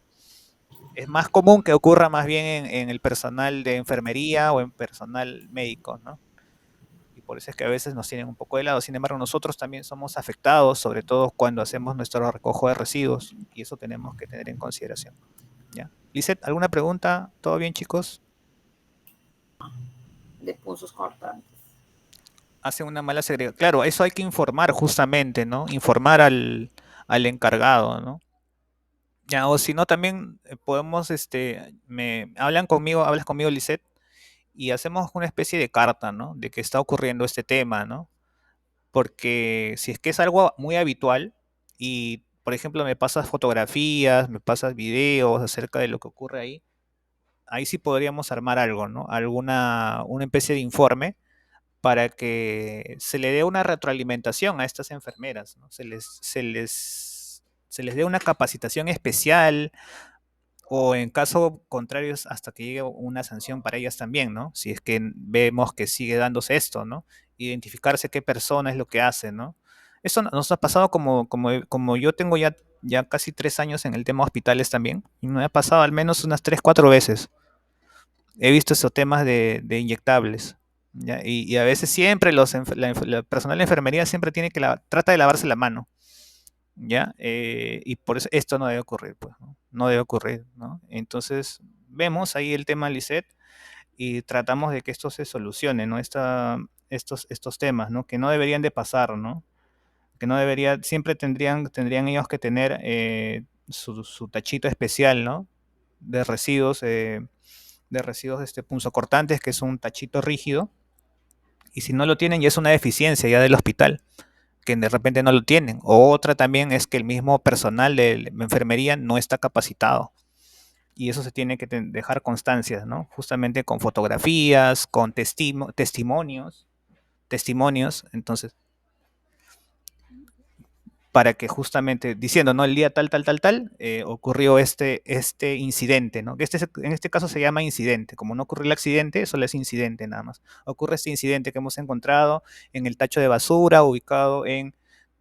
Es más común que ocurra más bien en el personal de enfermería o en personal médico, ¿no? Y por eso es que a veces nos tienen un poco de lado. Sin embargo, nosotros también somos afectados, sobre todo cuando hacemos nuestro recojo de residuos, y eso tenemos que tener en consideración, ¿ya? Lizeth, ¿alguna pregunta? ¿Todo bien, chicos? De puntos cortantes. Hace una mala segregación. Claro, eso hay que informar justamente, ¿no? Informar al encargado, ¿no? Ya, o si no, también podemos, hablas conmigo, Lisette, y hacemos una especie de carta, ¿no? De que está ocurriendo este tema, ¿no? Porque si es que es algo muy habitual y, por ejemplo, me pasas fotografías, me pasas videos acerca de lo que ocurre ahí sí podríamos armar algo, ¿no? Una especie de informe para que se le dé una retroalimentación a estas enfermeras, ¿no? Se les dé una capacitación especial o en caso contrario hasta que llegue una sanción para ellas también, ¿no? Si es que vemos que sigue dándose esto, ¿no? Identificarse qué persona es lo que hace, ¿no? Esto nos ha pasado como yo tengo ya casi 3 años en el tema hospitales también, y me ha pasado al menos unas 3, 4 veces he visto esos temas de inyectables. ¿Ya? Y a veces siempre la personal de enfermería siempre trata de lavarse la mano. ¿Ya? Y por eso esto no debe ocurrir, pues, ¿no? No debe ocurrir, ¿no? Entonces, vemos ahí el tema Lisette y tratamos de que esto se solucione, ¿no? Estos temas, ¿no? Que no deberían de pasar, ¿no? Que no debería, siempre tendrían ellos que tener su tachito especial, ¿no? De residuos, punzocortantes, que es un tachito rígido, y si no lo tienen ya es una deficiencia ya del hospital, que de repente no lo tienen. O otra también es que el mismo personal de la enfermería no está capacitado. Y eso se tiene que dejar constancias, ¿no? Justamente con fotografías, con testimonios, entonces, para que justamente diciendo, ¿no? El día tal, ocurrió este incidente, ¿no? Que en este caso se llama incidente. Como no ocurrió el accidente, solo es incidente nada más. Ocurre este incidente que hemos encontrado en el tacho de basura, ubicado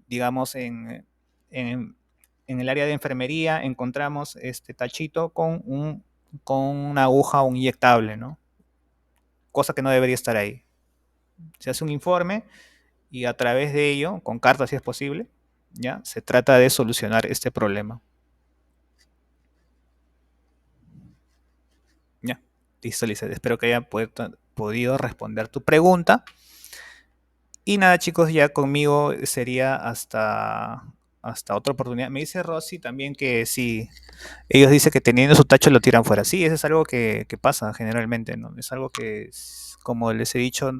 digamos, en, en el área de enfermería, encontramos este tachito con una aguja o un inyectable, ¿no? Cosa que no debería estar ahí. Se hace un informe y a través de ello, con cartas si es posible, ¿ya? Se trata de solucionar este problema. ¿Ya? Listo, Lizeth. Espero que haya podido responder tu pregunta. Y nada, chicos, ya conmigo sería hasta otra oportunidad. Me dice Rosy también que sí, ellos dicen que teniendo su tacho lo tiran fuera. Sí, eso es algo que pasa generalmente, ¿no? Es algo que, como les he dicho,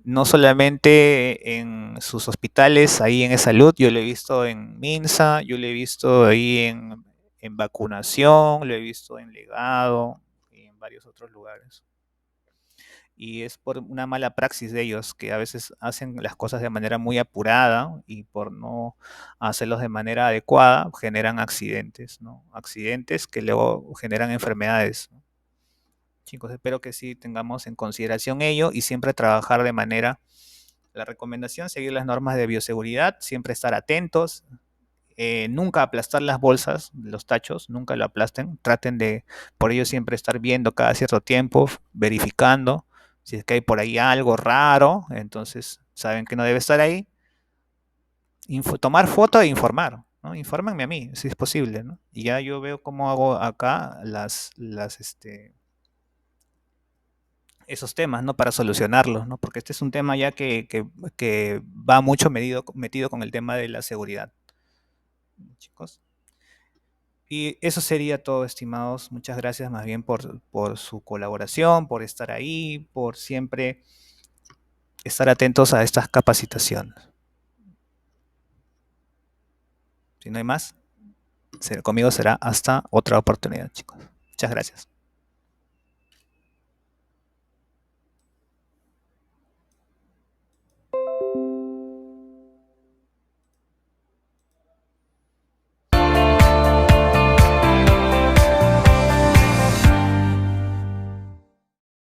no solamente en sus hospitales, ahí en salud, yo lo he visto en Minsa, yo lo he visto ahí en vacunación, lo he visto en legado, varios otros lugares. Y es por una mala praxis de ellos, que a veces hacen las cosas de manera muy apurada y por no hacerlos de manera adecuada generan accidentes, ¿no? Accidentes que luego generan enfermedades, ¿no? Chicos, espero que sí tengamos en consideración ello y siempre trabajar de manera, la recomendación, seguir las normas de bioseguridad, siempre estar atentos, nunca aplastar las bolsas, los tachos, nunca lo aplasten, traten de, por ello siempre estar viendo cada cierto tiempo, verificando, si es que hay por ahí algo raro, entonces saben que no debe estar ahí, tomar foto e informar, ¿no? Infórmenme a mí, si es posible, ¿no? Y ya yo veo cómo hago acá esos temas, ¿no? Para solucionarlos, ¿no? Porque este es un tema ya que va mucho metido con el tema de la seguridad, chicos. Y eso sería todo, estimados. Muchas gracias más bien por su colaboración, por estar ahí, por siempre estar atentos a estas capacitaciones. Si no hay más, conmigo será hasta otra oportunidad, chicos. Muchas gracias.